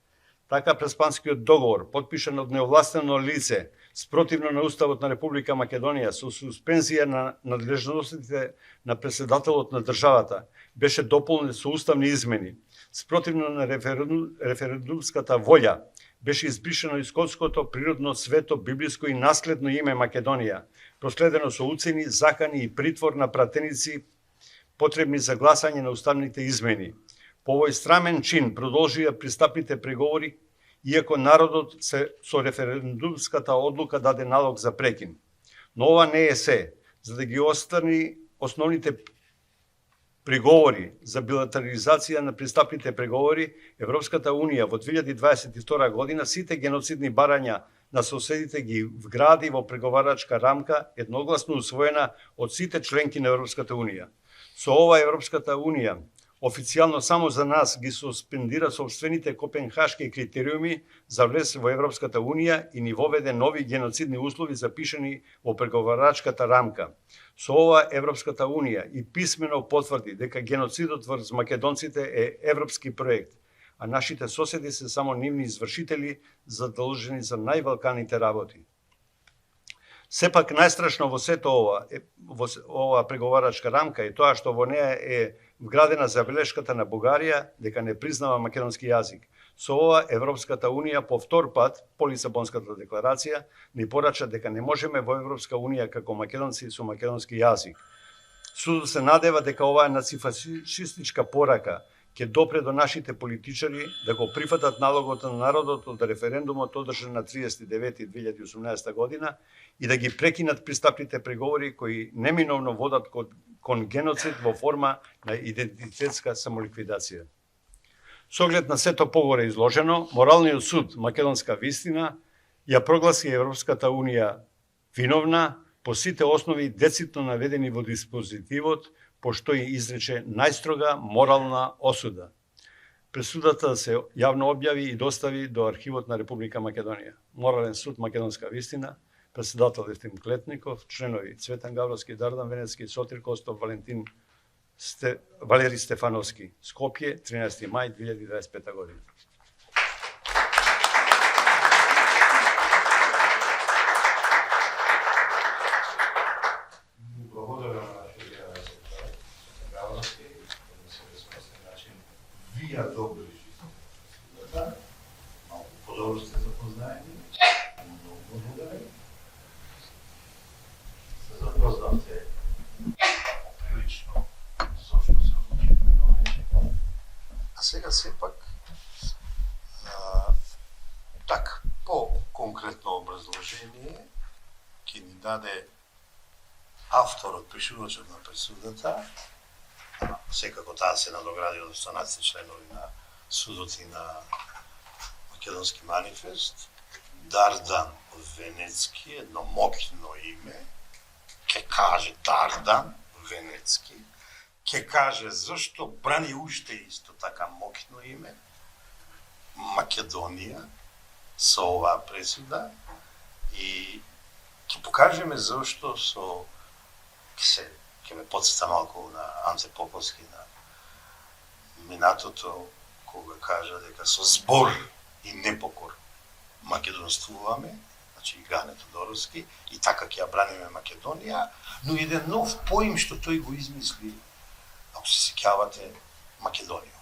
Така Преспанскиот договор, подпишан од неовластено лице, спротивно на Уставот на Република Македонија, со суспензија на надлежностите на председателот на државата, беше дополнет со уставни измени. Спротивно на референдумската волја, беше избришено исконското, природно, свето, библиско и наследно име Македонија, проследено со уцени, закани и притвор на пратеници потребни за гласање на уставните измени. По овој срамен чин продолжија пристапните преговори, иако народот со референдумската одлука даде налог за прекин. Но ова не е се. За да ги острани основните преговори за билатерализација на пристапните преговори, Европската Унија во 2022 година сите геноцидни барања на соседите ги вгради во преговарачка рамка, едногласно усвоена од сите членки на Европската Унија. Со ова Европската Унија официјално само за нас ги суспендира собствените копенхашки критериуми за влез во Европската Унија и ни воведе нови геноцидни услови запишани во преговарачката рамка. Со ова Европската Унија и писмено потврди дека геноцидот врз македонците е европски проект, а нашите соседи се само нивни извршители задолжени за највалканите работи. Сепак најстрашно во сето ова преговарачка рамка е тоа што во неа е вградена забелешката на Бугарија дека не признава македонски јазик. Со ова Европската Унија по втор пат, по Лисабонската декларација, ни порача дека не можеме во Европска Унија како македонци со македонски јазик. Судот се надева дека оваа нацифашистичка порака ќе допре до нашите политичари да го прифатат налогот на народот од референдумот одржан на 39.2018 година и да ги прекинат пристапните преговори кои неминовно водат кон геноцид во форма на идентитетска самоликвидација. Со оглед на сето погоре изложено, Моралниот суд Македонска вистина ја прогласи Европската Унија виновна по сите основи децитно наведени во диспозитивот, пошто и изрече најстрога морална осуда. Пресудата да се јавно објави и достави до архивот на Република Македонија. Морален суд Македонска вистина, председател Евтим Клетников, членови Цветан Гавровски, Дардан Венецки, Сотир Костов, Валери Стефановски. Скопје, 13 мај 2025 година. Вие добри судата, малку подобро сте запознаени, многу благодарен. Се запознаени. сепак. Так, по-конкретно образложение ќе ни даде авторот, пишувачот на пресудата, секако таа се надогради од останатите членови на судот и на Македонски манифест, Дардан Венецки, едно моќно име, ќе каже Дардан Венецки, ќе каже зашто брани уште исто така моќно име Македонија со оваа пресуда и ќе покажеме зашто ќе ме потсета малку на Анце Поповски на минатото кога кажа дека со збор и непокор македонствуваме, значи и Гане Тодоровски, и така ќе ја браниме Македонија, но еден нов поим што тој го измисли, ако се сеќавате, Македонија.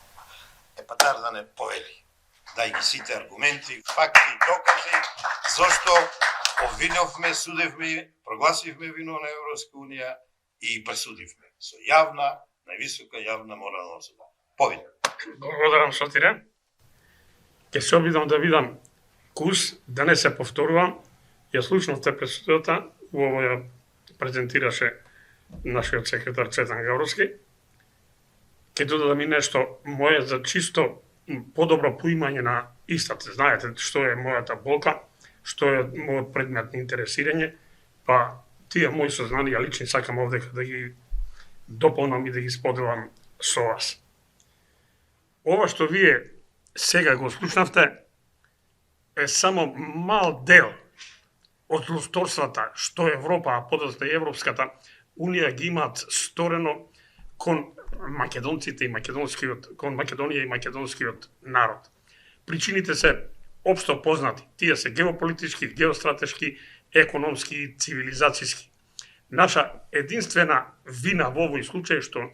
Па Дардан не повели, дај ги сите аргументи, факти, докази, зашто обвинувме, судевме, прогласивме вино на Европска унија и пресудивме со јавна, највисока јавна морална осуда. Повеќе. Благодарам, Сотире. Ќе се обидам да видам курс, да не се повторувам. Ја слушнавте пресудата, убаво ја презентираше нашиот секретар Цветан Гавровски. Ќе додадам и нешто мое за чисто подобро поимање на истата. Знаете што е мојата болка, што е мојот предмет на интересирање, па тие мои сознанија лични сакам овде да ги дополнам и да ги споделам со вас. Ова што вие сега го слушнавте е само мал дел од злосторствата што Европа, а подоцна и Европската унија ги имаат сторено кон македонците и кон Македонија и македонскиот народ. Причините се општо познати. Тие се геополитички, геостратешки, економски и цивилизацијски. Наша единствена вина во овој случај што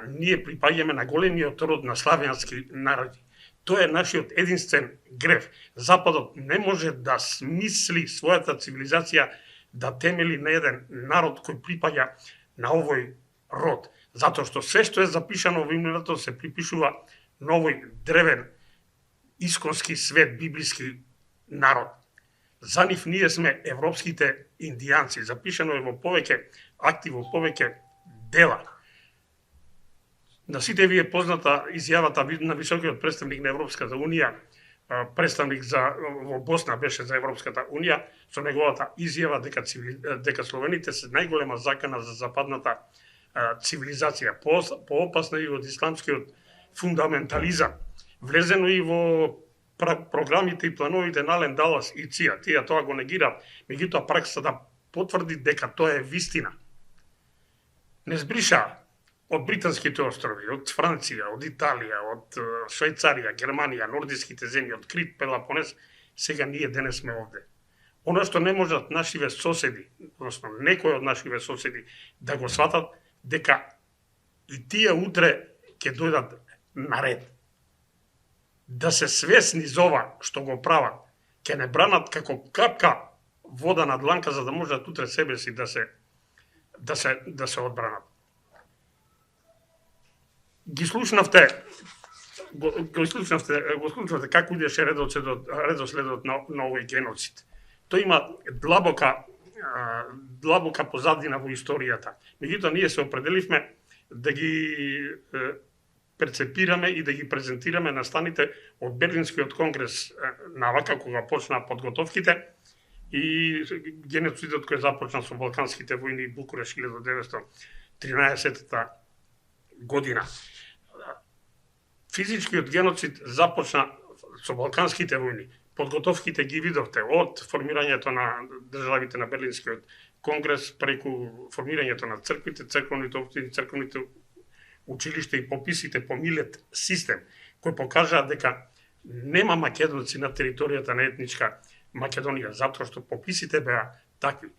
ние припаѓаме на големиот род на славјански народи. Тоа е нашиот единствен грев. Западот не може да смисли својата цивилизација да темели на еден народ кој припаѓа на овој род. Затоа што се што е запишано во името се припишува на овој древен исконски свет, библиски народ. За нив ние сме европските индијанци. Запишано е во повеќе акти, во повеќе дела. На сите ви е позната изјавата на високиот представник на Европската унија, представник во Босна беше за Европската унија, со неговата изјава дека словените се најголема закана за западната цивилизација, поопасна и од исламскиот фундаментализам, влезено и во програмите и плановите на Ален Далас и Ција. Тие тоа го негираат, меѓутоа праксата потврди дека тоа е вистина. Не збриша од британските острови, од Франција, од Италија, од Швајцарија, Германија, нордиските земји, од Крит, Пелопонес, сега ние денес сме овде. Оно што не можат нашиве соседи, односно некои од нашиве соседи да го сватат, дека и тие утре ќе дојдат на ред. Да се свесни за ова што го прават, ќе не бранат како капка вода на дланка за да можат утре себе си да се одбранат. Го слушнавте како идеше редоследот на овој геноцид. Тој има длабока позадина во историјата. Меѓутоа ние се определивме да ги перцепираме и да ги презентираме на станите од Берлинскиот конгрес навака кога почнаа подготовките и геноцидот кој започна со Балканските војни и Букуреш 1913 година. Физичкиот геноцид започна со Балканските војни. Подготовките ги видовте од формирањето на државите на Берлинскиот конгрес преку формирањето на црквите, црквените општини, црквените училишта и пописите по Милет систем, кој покажа дека нема македонци на територијата на етничка Македонија, затоа што пописите беа такви.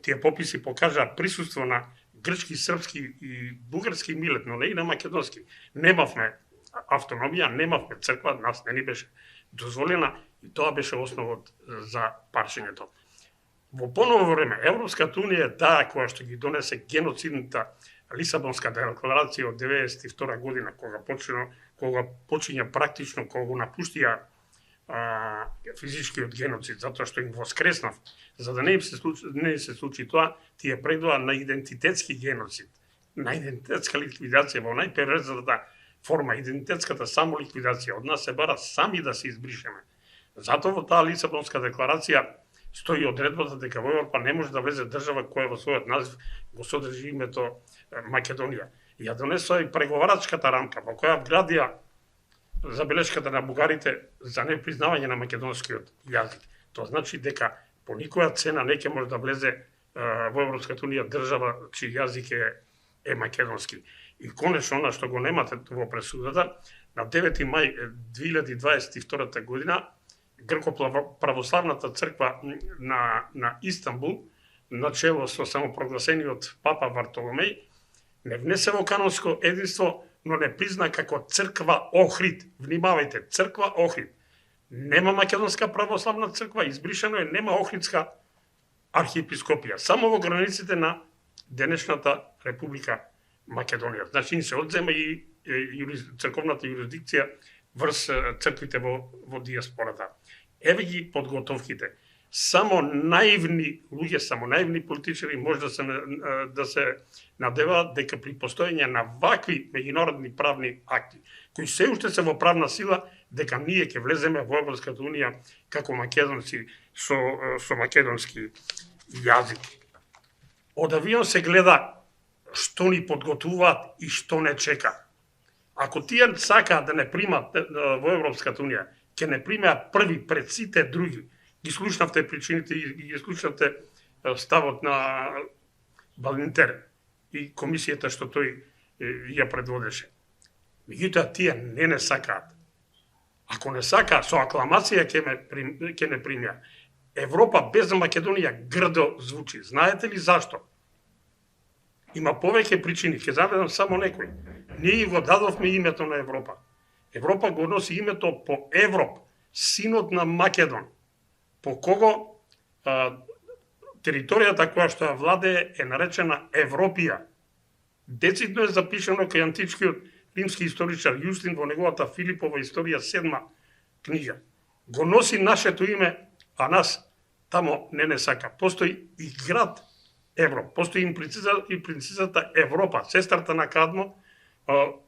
Тие пописи покажаа присуство на грчки, српски и бугарски Милет, но не и на македонски. Немавме автономија, немавме црква, нас не ни беше дозволена и тоа беше основот за парчењето. Во поново време, Европската унија е таа која што ги донесе геноцидната Лисабонска декларација од 92 година, кога почиња практично, кога го напуштија физичкиот геноцид, затоа што им воскреснав, за да не се случи тоа, тие предоа на идентитетски геноцид, на идентитетска ликвидација во најперверзната форма, идентитетската самоликвидација. Од нас се бара сами да се избришеме. Затоа во таа Лисабонска декларација стои одредбата дека во Европа не може да влезе држава која во својот назив го содржи името Македонија. Ја донесоа и преговарачката рамка во која вградија забелешката на бугарите за непризнавање на македонскиот јазик. Тоа значи дека по никоја цена не ќе може да влезе во Европската унија држава чиј јазик е македонски. И конечно, она што го немате во пресудата, на 9. мај 2022 година Грко-православната црква на Истанбул, начело со самопрогласениот папа Вартоломеј, не внесе во канонско единство, но не призна како црква Охрид. Внимавајте, црква Охрид. Нема македонска православна црква, избришено е, нема Охридска архиепископија, само во границите на денешната Република Македонија. Значи, се одзема и црковната юрисдикција врз црквите во диаспората. Еве ги подготовките. Само наивни луѓе, само наивни политичари може да се надеваат дека при постоење на вакви меѓународни правни акти, кои се уште се во правна сила, дека ние ќе влеземе во Европската унија како македонци со македонски јазик. Од авион се гледа што ни подготвуваат и што не чека. Ако тие сакаат да не примат во Европската унија, ќе не примеа први пред сите други. Ги слушнавте причините и ги слушнавте ставот на Балинтер и комисијата што тој ја предводеше. Меѓутоа тие не сакаат. Ако не сакаат, со акламација ќе не примеа. Европа без Македонија грдо звучи. Знаете ли зашто? Има повеќе причини, ќе заведам само некои. Ние го дадовме името на Европа. Европа го носи името по Европ, синот на Македон, по кого територијата која што ја владее е наречена Европија. Децидно е запишано кај античкиот римски историчар Јустин во неговата Филипова историја 7 книга. Го носи нашето име, а нас тамо не сака. Постои и град Европ, постои и принцезата Европа, сестрата на Кадмо,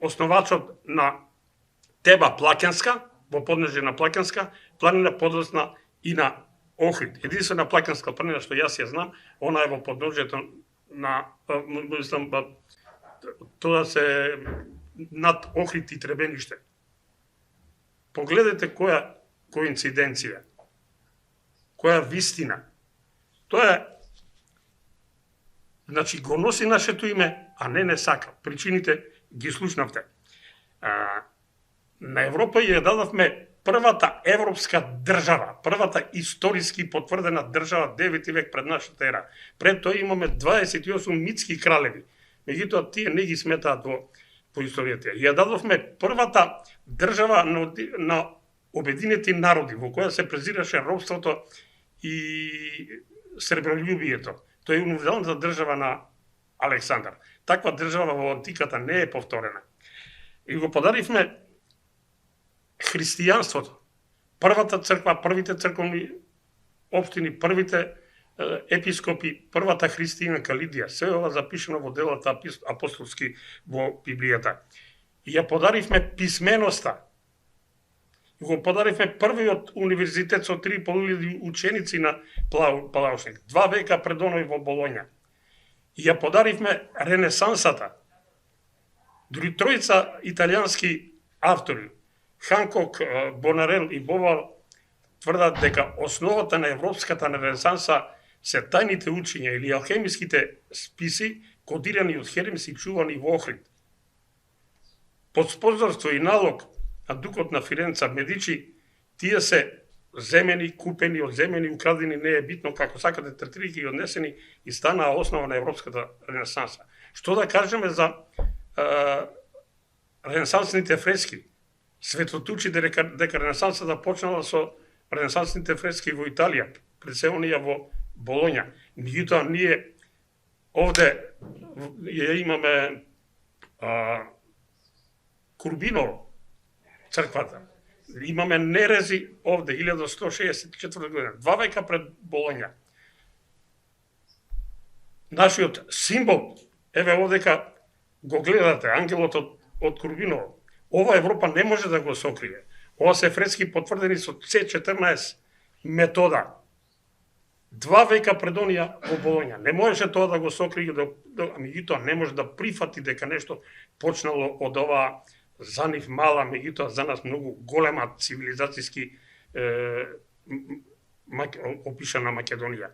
основачот на Теба Плакенска, во поднежје на Плакенска, планина подлесна и на Охрид. Единствена Плакенска планина што јас ја знам, она е во подножјето на, мислам, тоа се над Охрид и Требениште. Погледайте која коинциденција, која вистина. Тоа е, значи, го носи нашето име, а не сака. Причините ги слушнавте. На Европа ја дадовме првата европска држава, првата историски потврдена држава 9 век пред нашата ера. Пред тоа имаме 28 митски кралеви. Меѓутоа тие не ги сметаат по историјата. Ја дадовме првата држава на обединети народи, во која се презираше робството и сребролюбието. Тоа е универзалната држава на Александар. Таква држава во антиката не е повторена. И го подаривме христијанството. Првата црква, првите црковни општини, првите епископи, првата христијанка Лидија, се ова запишено во делата апостолски во Библијата. И ја подаривме писменоста. И го подаривме првиот универзитет со 3.500 ученици на Палаушник, 2 века пред оној во Болоња. И ја подаривме Ренесансата. Дури тројца италијански автори, Ханкок, Бонарел и Бовал, тврдат дека основата на европската ренесанса се тајните учења или алхемиските списи кодирани од Хермес и чувани во Охрид. Под спонзорство и налог на дукот на Фиренца Медичи, тие се земени, купени, одземени, украдени, не е битно како сакате, третирајќи и однесени и станаа основа на европската ренесанса. Што да кажеме за ренесансните фрески? Светот учи дека ренесансата почнала со ренесансните фрески во Италија, пред се онија во Болоња. Меѓутоа, ние овде ја имаме Курбиново, црквата. Имаме Нерези овде, 1164 година, 2 века пред Болоња. Нашиот символ, еве овдека го гледате, ангелот од Курбиново. Ова Европа не може да го сокрие. Ова се фрески потврдени со C14 метода. 2 века пред онија во Болоња. Не можеше тоа да го сокрие, меѓутоа не може да прифати дека нешто почнало од оваа за нив мала, меѓутоа за нас многу голема цивилизацијски опишана Македонија.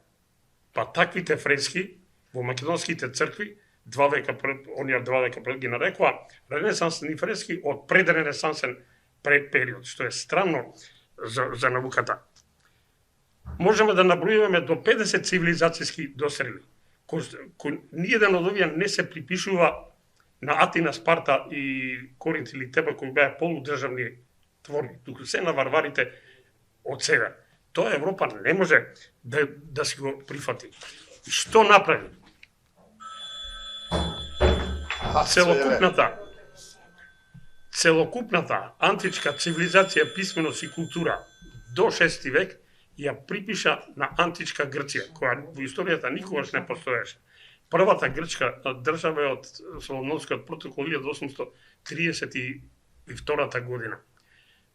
Па таквите фрески во македонските цркви 2 века пред, онија 2 века пред ги нарекува ренесансни фрески од предренесансен период, што е странно за науката. Можеме да набројуваме до 50 цивилизацијски досрели, кои ниеден од овие не се припишува на Атина, Спарта и Коринт или Теба, кои беа полудржавни творби, туку се на варварите од сега. Тоа Европа не може да си го прифати. Што направи? Целокупната античка цивилизација, писменост и култура до 6 век ја припиша на античка Грција, која во историјата никогаш не постоеше. Првата грчка држава е од Солоновскиот протокол 1832 година.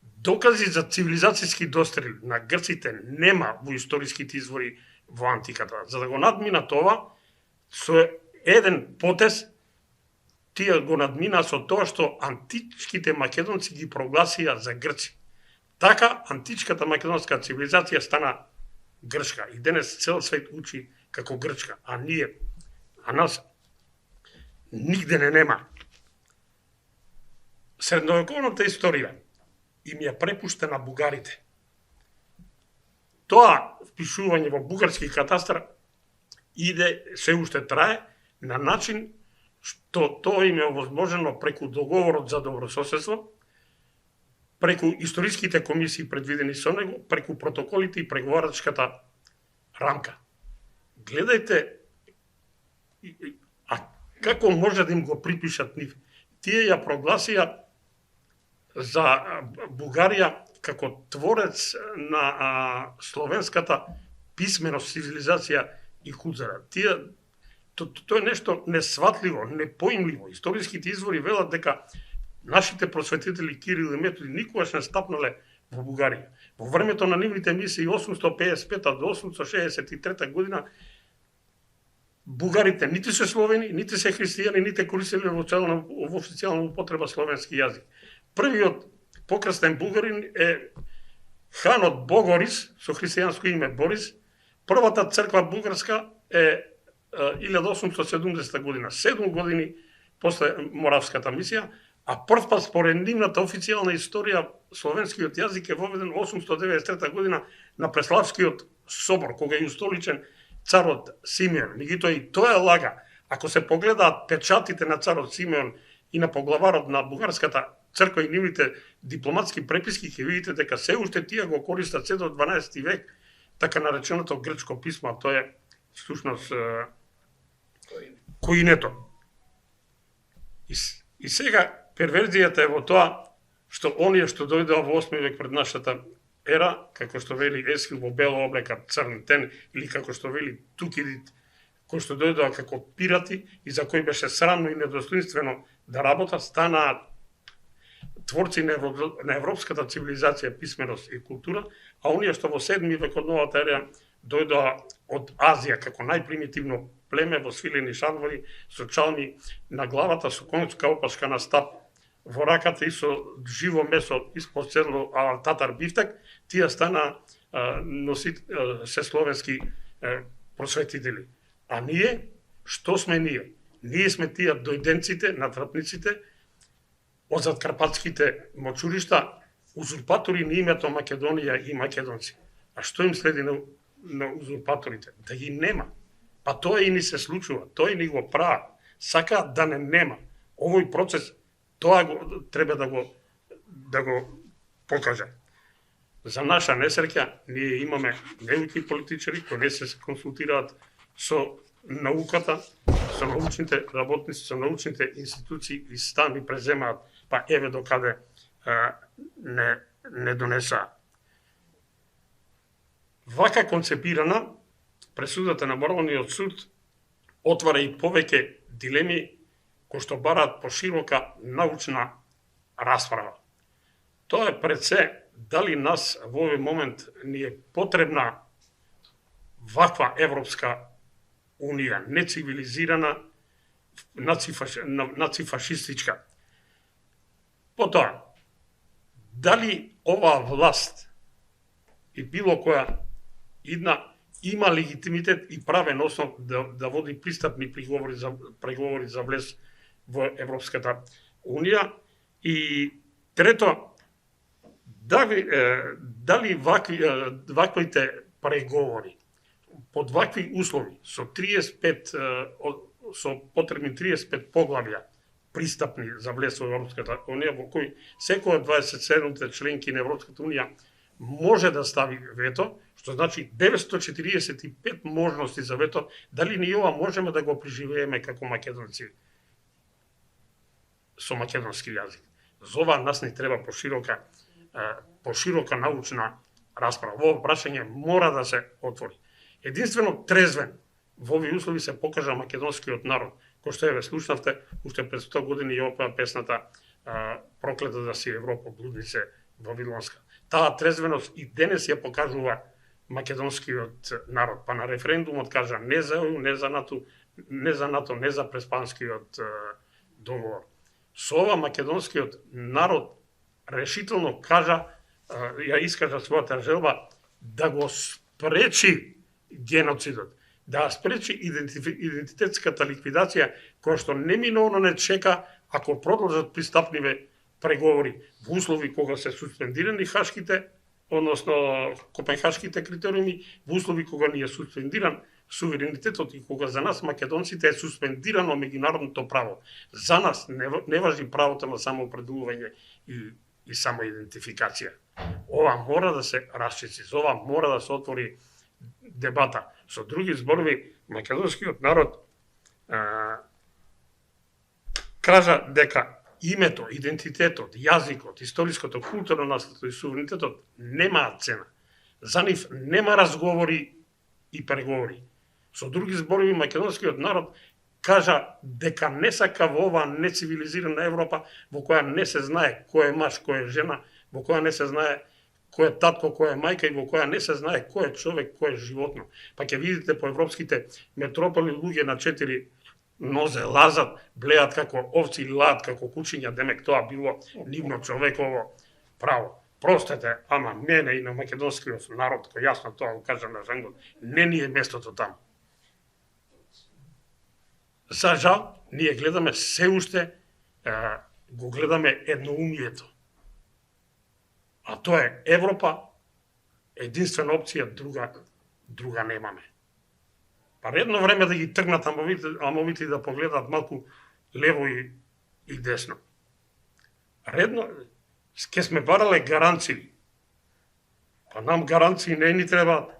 Докази за цивилизацијски дострели на грците нема во историските извори во антиката. За да го надмина това, со еден потез, тие го надмина со тоа што античките македонци ги прогласија за грци. Така, античката македонска цивилизација стана грчка. И денес цел свет учи како грчка, а нас нигде не нема. Средновековната историја им ја препуштена бугарите. Тоа впишување во бугарски катастар иде, се уште трае, на начин што тоа им е овозможено преку договорот за добрососедство, преку историските комисии предвидени со него, преку протоколите и преговарачката рамка. Гледајте, а како може да им го припишат нив? Тие ја прогласија за Бугарија како творец на словенската писменост, цивилизација и култура. Тоа е нешто несватливо, непоимливо. Историските извори велат дека нашите просветители Кирил и Методи никогаш не стапнале во Бугарија. Во времето на нивните мисии 855 до 863 година бугарите нити се словени, нити се христијани, нити користеле во официјална употреба словенски јазик. Првиот покрстен бугарин е ханот Богорис, со христијанско име Борис. Првата црква бугарска е 1870 година, 7 години после Моравската мисија, а првпат според нивната официјална историја словенскиот јазик е воведен 893 година на Преславскиот собор, кога е устоличен царот Симеон. Меѓутоа и тоа е лага. Ако се погледаат печатите на царот Симеон и на поглаварот на бугарската црква и нивните дипломатски преписки, ќе видите дека се уште тие го користат се до 12 век, така нареченото грчко писмо, тоа е всушност коинето. И сега перверзијата е во тоа што оние што дојдоа во 8 век пред нашата ера, како што вели Есхил во бело облека црн тен, или како што вели Тукидид, кои што дојдоа како пирати и за кои беше срамно и недостоинствено да работат, станаат творци на европската цивилизација, писменост и култура, а оние што во 7 век од новата ера дојдоа од Азија како најпримитивно племе во свилени шарвари, со чалми на главата, со конјска опашка на стап во раката и со живо месо испод седло татар бифтек, тие стана се словенски просветители. А ние, што сме ние? Ние сме тие дојденците, натрапниците, од задкарпатските мочуришта, узурпатори на името Македонија и македонци. А што им следи на узурпаторите? Да ги нема. Па тоа и ни се случува, тоа и ни го прават. Сака да не нема. Овој процес, тоа треба да го покажа. За наша несреќа, ние имаме велики политичари кои не се консултираат со науката, со научните работници, со научните институции и стани преземаат, па еве докаде не донесаа. Вака концепирана, пресудата на Моралниот суд отвара и повеќе дилеми кои што бараат поширока научна расправа. Тоа е пред се дали нас во овој момент ни е потребна ваква Европска унија, нецивилизирана, нацифашистичка. Потоа, дали оваа власт и било која една има легитимитет и правен основ да води пристапни преговори за влез во Европската унија, и трето, дали ваквите преговори под вакви услови со 35 со потребни 35 поглавја пристапни за влез во Европската унија, во кој секој од 27 членки на Европската унија може да стави вето, што значи 945 можности за вето, дали ние ова можеме да го преживееме како македонци со македонски јазик. За ова нас не треба поширока научна расправа. Во прашање мора да се отвори. Единствено трезвен во овие услови се покажа македонскиот народ, кој што еве слушнавте уште пред 100 години ја опеа песната Проклета да си Европа, блуднице вавилонска. Таа трезвеност и денес ја покажува македонскиот народ, па на референдумот кажа не за ЕУ, не за НАТО, не за Преспанскиот договор. Со ова македонскиот народ решително кажа, ја искажа својата желба да го спречи геноцидот, да спречи идентитетската ликвидација, која што неминовно не чека ако продолжат пристапниве преговори во услови кога се суспендирани хашките, односно копенхашките критериуми, во услови кога ни е суспендиран суверенитетот и кога за нас македонците е суспендирано меѓународното право. За нас не важи правото на самоопределување и самоидентификација. Ова мора да се расчисти, за ова мора да се отвори дебата. Со други зборови, македонскиот народ кажа дека името, идентитетот, јазикот, историското, културно наследство и суверенитетот немаат цена. За нив нема разговори и преговори. Со други зборови, македонскиот народ кажа дека не сака во оваа нецивилизирана Европа, во која не се знае кој е маж, кој е жена, во која не се знае кој е татко, кој е мајка и во која не се знае кој е човек, кој е животно. Па ќе видите по европските метрополи луѓе на 4 нозе лазат, блеат како овци или лаат како кучиња, демек тоа било нивно човеково право. Простете, ама мене и на македонскиот народ, кој јасно тоа го кажа на жангот, не ни е местото таму. За жал, ние гледаме се уште, го гледаме едноумието. А тоа е Европа, единствена опција, друга немаме. Па редно време да ги тргнат амовите и да погледат малку лево и десно. Редно, ке сме барале гаранции. Па нам гаранции не ни требаат.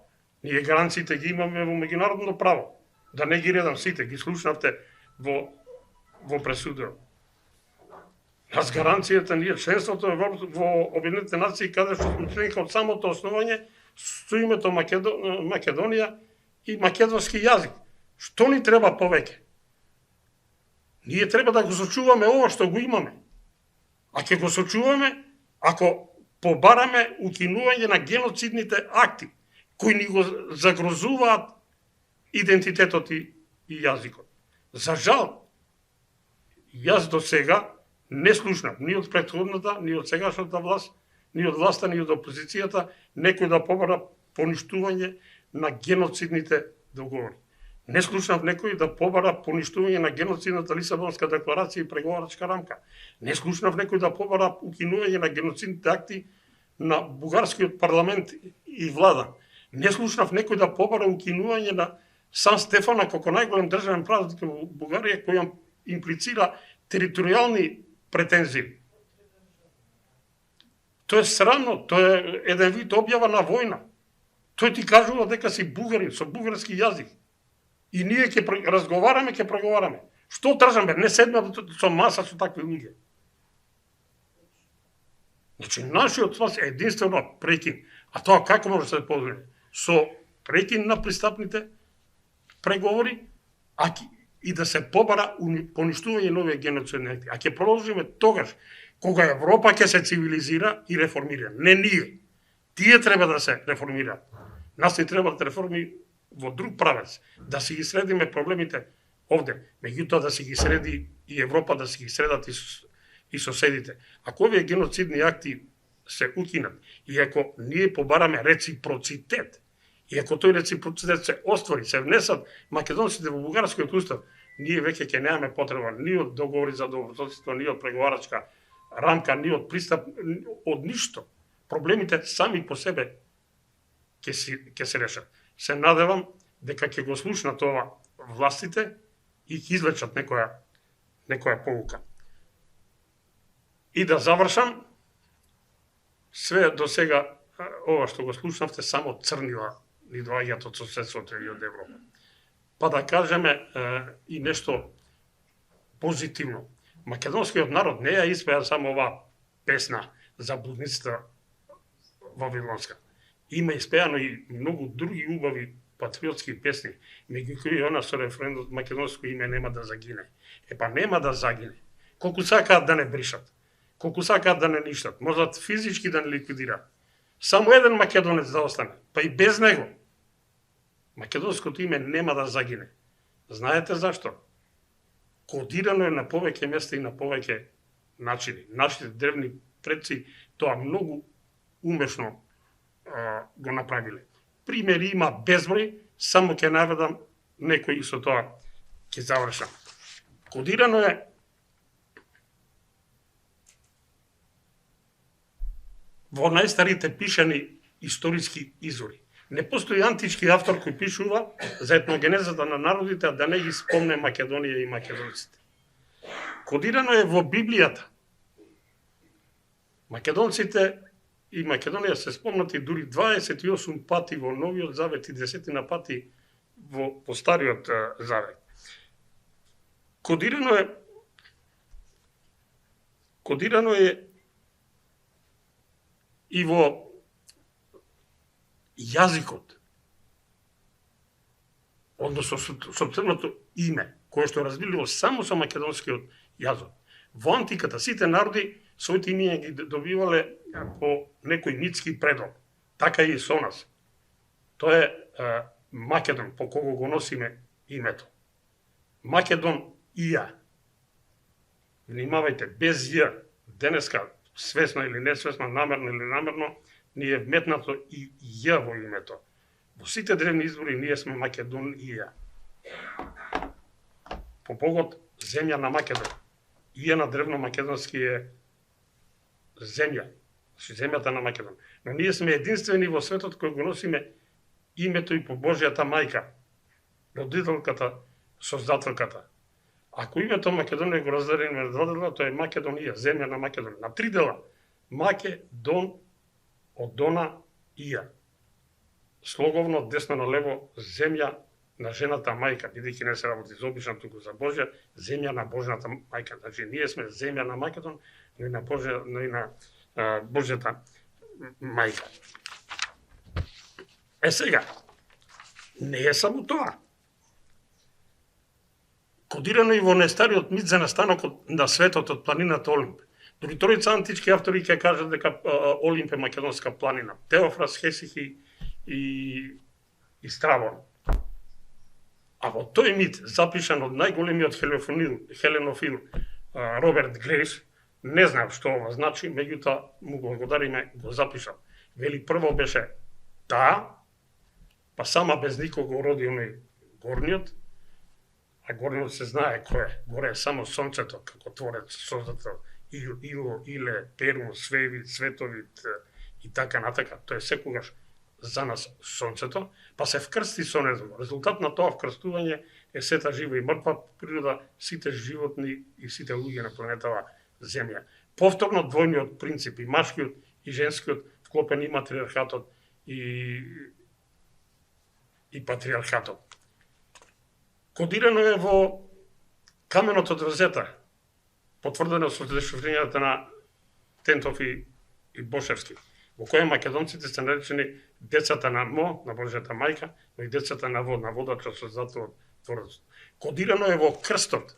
Ние гаранциите ги имаме во меѓународно право. Да не ги редам сите, ги слушнавте во пресудот. Нас гаранцијата ние членството во Обединетите нации, каде што сме членка од самото основање, со името Македонија и македонски јазик. Што ни треба повеќе? Ние треба да го сочуваме ова што го имаме. А ќе го сочуваме ако побараме укинување на геноцидните акти, кои ни го загрозуваат идентитетот и јазикот. За жал, јас до сега не слушнав ни од претходната, ни од сегашната власт, ни од власта, ни од опозицијата, некој да побара поништување на геноцидните договори. Не слушнав некој да побара поништување на геноцидната Лисабонска декларација и преговарачка рамка. Не слушнав некој да побара укинување на геноцидните акти на бугарскиот парламент и влада. Не слушнав некој да побара укинување на Сан Стефана како најголем државен празник во Бугарија, кој имплицира територијални претензии. Тоа е срамно, тоа е еден вид објава на војна. Тој ти кажува дека си бугарин со бугарски јазик. И ние ќе разговараме, ќе преговараме. Што тржаме? Не седме со маса со такви луѓе. Значи, нашиот спас е единствено прекин. А тоа како може да се позволи? Со прекин на пристапните преговори, и да се побара поништување на овие геноцидни акти. А ќе продолжиме тогаш, кога Европа ќе се цивилизира и реформира. Не ние. Тие треба да се реформираат. Нас не треба да реформи во друг правец, да си ги средиме проблемите овде, меѓутоа да си ги среди и Европа, да си ги средат и соседите. Ако овие геноцидни акти се укинат, и ако ние побараме реципроцитет, и ако тој реципроцитет се оствари, се внесат македонците во бугарскиот устав, ние веќе ќе немаме потреба ни од договори за добрососедство, ни од преговарачка рамка, ни од пристап, од ништо. Проблемите сами по себе ќе се решат. Се надевам дека ќе го слушнат ова властите и ќе извлечат некоја поука. И да завршам, све до сега ова што го слушнавте само црнила ни доаѓаат од соседството и од Европа. Па да кажеме и нешто позитивно. Македонскиот народ не ја испеа само оваа песна за блудницата вавилонска. Има испеано и многу други убави патриотски песни, меѓу кои она со референдум македонско име нема да загине. Епа нема да загине. Колку сакаат да не бришат, колку сакаат да не ништат, можат физички да не ликвидираат. Само еден македонец да остане, па и без него. Македонското име нема да загине. Знаете зашто? Кодирано е на повеќе места и на повеќе начини. Нашите древни предци тоа многу умешно го направиле. Примери има безброј, само ќе наведам некои со тоа ќе завршам. Кодирано е во најстарите пишани историски извори. Не постои антички автор кој пишува за етногенезата на народите, а да не ги спомне Македонија и македонците. Кодирано е во Библијата. Македонците и Македонија се спомнати дури 28 пати во Новиот Завет и 10 пати во Стариот Завет. Кодирано е и во јазикот, односно сопственото име, кое што е разбило само со македонскиот јазик. Во антиката сите народи своите имиња ги добивале по некој митски предок. Така и со нас. Тоа е Македон, по кого го носиме името. Македон Ија. Внимавајте, без Ј, денеска, свесно или несвесно, намерно или намерно, ни е вметнато и Ј во името. Во сите древни избори ние сме Македонија. По Богот, земја на Македон. Ија на древно македонски е земја, земјата на Македон. Но ние сме единствени во светот кој го носиме името и по Божјата мајка, родителката, создателката. Ако името Македонија го разделиме на два дела, тоа е Македонија, земја на Македон. На три дела. Македон, од Дона, Ија. Слоговно, десно на лево, земја на жената мајка, бидејќи не се работи за обична, туку за Божја, земја на Божјата мајка. Значи, ние сме земја на Македон, но и на Божјата мајка. Сега, не е само тоа. Кодирано и во најстариот мит за настанокот на светот од планината Олимп. Дури тројца антички автори ќе кажат дека Олимп е македонска планина. Теофрас, Хесихи и Стравон. А во тој мит, запишан од најголемиот хеленофил Роберт Грейс, не знам што ова значи, меѓутоа му благодариме, го запишал. Вели, прво беше таа, па сама без никого роди оној горниот, а горниот се знае кој е. Горе е само сонцето, како творец, создател, Иле, Перун, Свевит, Световит и така натака. Тоа е секогаш за нас сонцето, па се вкрсти со него. Резултат на тоа вкрстување е сета жива и мртва природа, сите животни и сите луѓе на планетава Земја. Повторно двојниот принцип, и машкиот и женскиот, вклопен и матриархатот и патриархатот. Кодирано е во каменот од Розета, потврдено со дешифрирањата на Тентов и Бошевски, во која македонците се наречени децата на Мо, на Божјата мајка, но и децата на Вод, на водачот создател Творец. Кодирано е во крстот,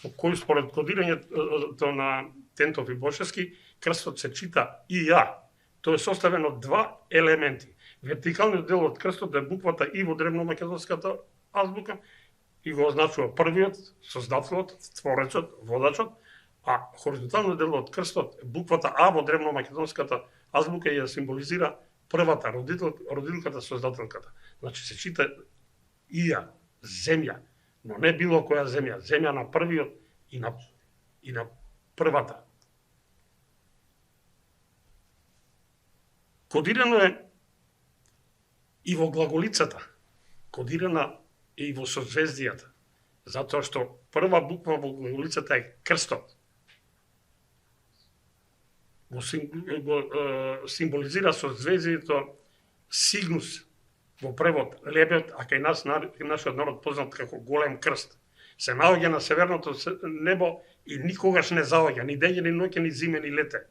кој според кодирањето на Тентов и Бошевски, крстот се чита и ја. Тој е составен од два елементи. Вертикалниот дел од крстот е буквата И во древномакедонската азбука и го означува првиот, создателот, творецот, водачот, а хоризонталниот дел од крстот е буквата А во древномакедонската азбука и ја символизира првата родилката, создателката. Значи се чита и ја, земја, но не било која земја, земја на првиот и на првата. Кодирано е и во глаголицата, кодирана е и во созвездијата, затоа што прва буква во глаголицата е крстот. Го символизира созвездието Сигнус, во превод лебед, а кај нас, нашиот народ познат како голем крст. Се наоѓа на северното небо и никогаш не заоѓа, ни дење, ни ноќе, ни зиме, ни лете.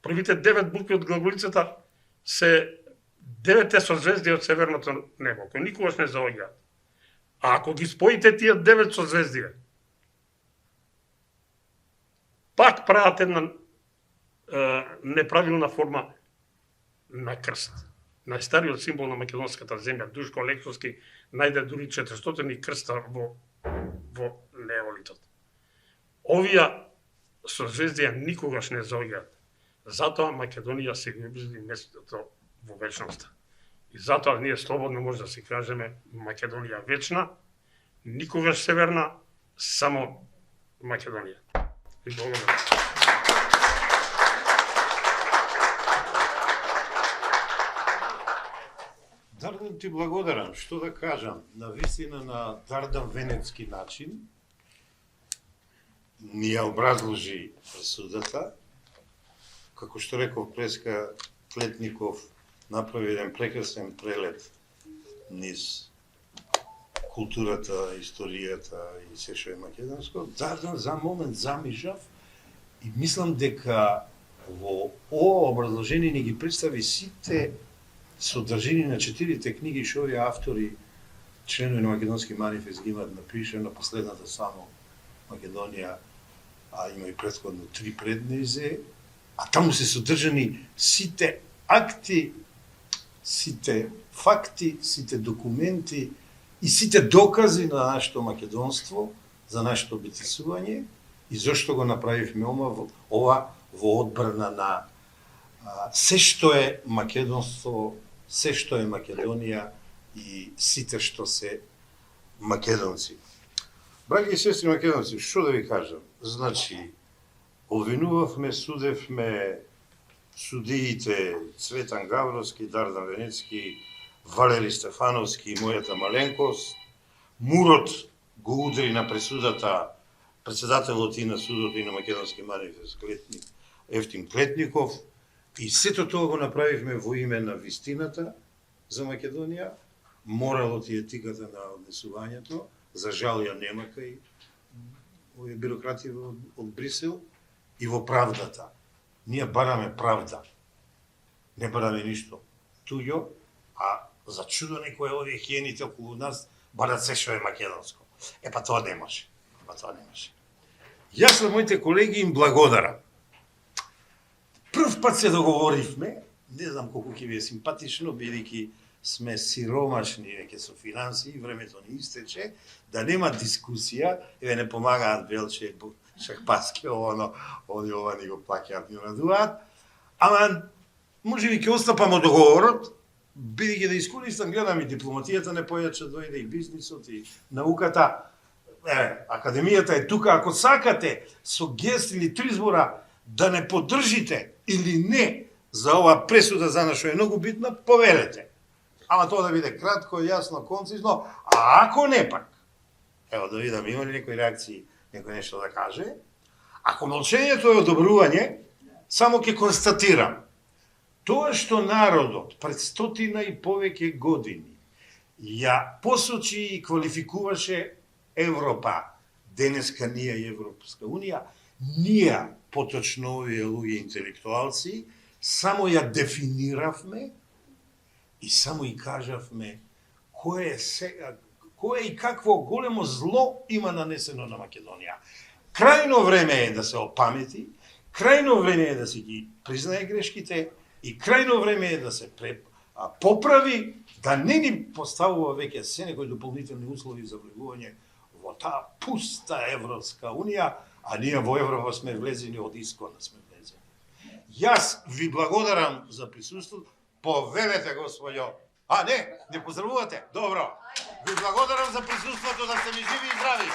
Првите 9 букви од глаголицата се 9 созвездија од северното небо, кои никогаш не заоѓаат. А ако ги споите тие 9 созвездија, пак прават една неправилна форма на крст. Најстариот символ на македонската земја, Душко Лексовски, најде дури 400 крста во неолитот. Овие созвездија никогаш не заоѓаат. Затоа Македонија се ги обезди местото во вечноста. И затоа ние слободно може да си кажеме Македонија вечна, никогаш северна, само Македонија. И благодарам. Дардан ти благодарам, што да кажам, на вистина на Дардан венецки начин ни ја образложи пресудата, како што реков Преска Клетников, направи еден прекрасен прелет низ културата, историјата и се што е македонско. Дардан за момент замижав и мислам дека во ова образложение ни ги представи сите содржини на 4 книги што овие автори, членови на Македонски манифест ги имаат напишано, последната само Македонија, а има и претходно 3 преднизе, а таму се содржани сите акти, сите факти, сите документи и сите докази на нашето македонство, за нашето битисување и зошто го направивме ова во одбрана на се што е македонство, се што е Македонија и сите што се македонци. Браќи и сестри македонци, што да ви кажам? Значи, обвинувавме, судевме судиите Цветан Гавровски, Дардан Венецки, Валери Стефановски и мојата маленкост. Мурот го удри на пресудата председателот и на судот и на Македонски манифест Ефтим Клетников. И сето тоа го направивме во име на вистината за Македонија, моралот и етиката на однесувањето. За жал ја нема кај овие бюрократи од Брисел, и во правдата. Ние бараме правда. Не бараме ништо туѓо, а за чудо некој овие хиените околу нас барат се што е македонско. Па тоа не може. Јас на моите колеги им благодарам. Прв пат се договоривме, не знам колку ќе ви е симпатично, бидејќи сме сиромашни веќе со финансии, времето ни истече, да нема дискусија, еве не помагаат Белче, Шахпаски, они ова ни го плаќаат, ни радуваат, ама може би ќе остапам од договорот, бидејќи да искористам, гледам и дипломатијата не појаче дојде, и бизнисот, и науката, академијата е тука, ако сакате со гест или 3 збора да не поддржите или не за ова пресуда за нас што е многу битна, повелете. Ама тоа да биде кратко, јасно, концизно, а ако не пак, ево да видам има ли некои реакции, некој нешто да каже, ако молчењето е одобрување, Само ќе констатирам, тоа што народот пред 100 и повеќе години ја посочи и квалификуваше Европа, денеска ние и Европска Унија, ние, поточно овие луѓе интелектуалци, само ја дефиниравме и само и кажавме кое и какво големо зло има нанесено на Македонија. Крајно време е да се опамети, крајно време е да се ги признае грешките и крајно време е да се поправи, да не ни поставува веќе се некои дополнителни услови за влегување во таа пуста Европска Унија, а ние во Европа сме влезени од искона сме влезени. Јас ви благодарам за присуството. Повелете, господјо. Не поздравувате? Добро. Ви благодарам за присуството, да сте ми живи и здрави.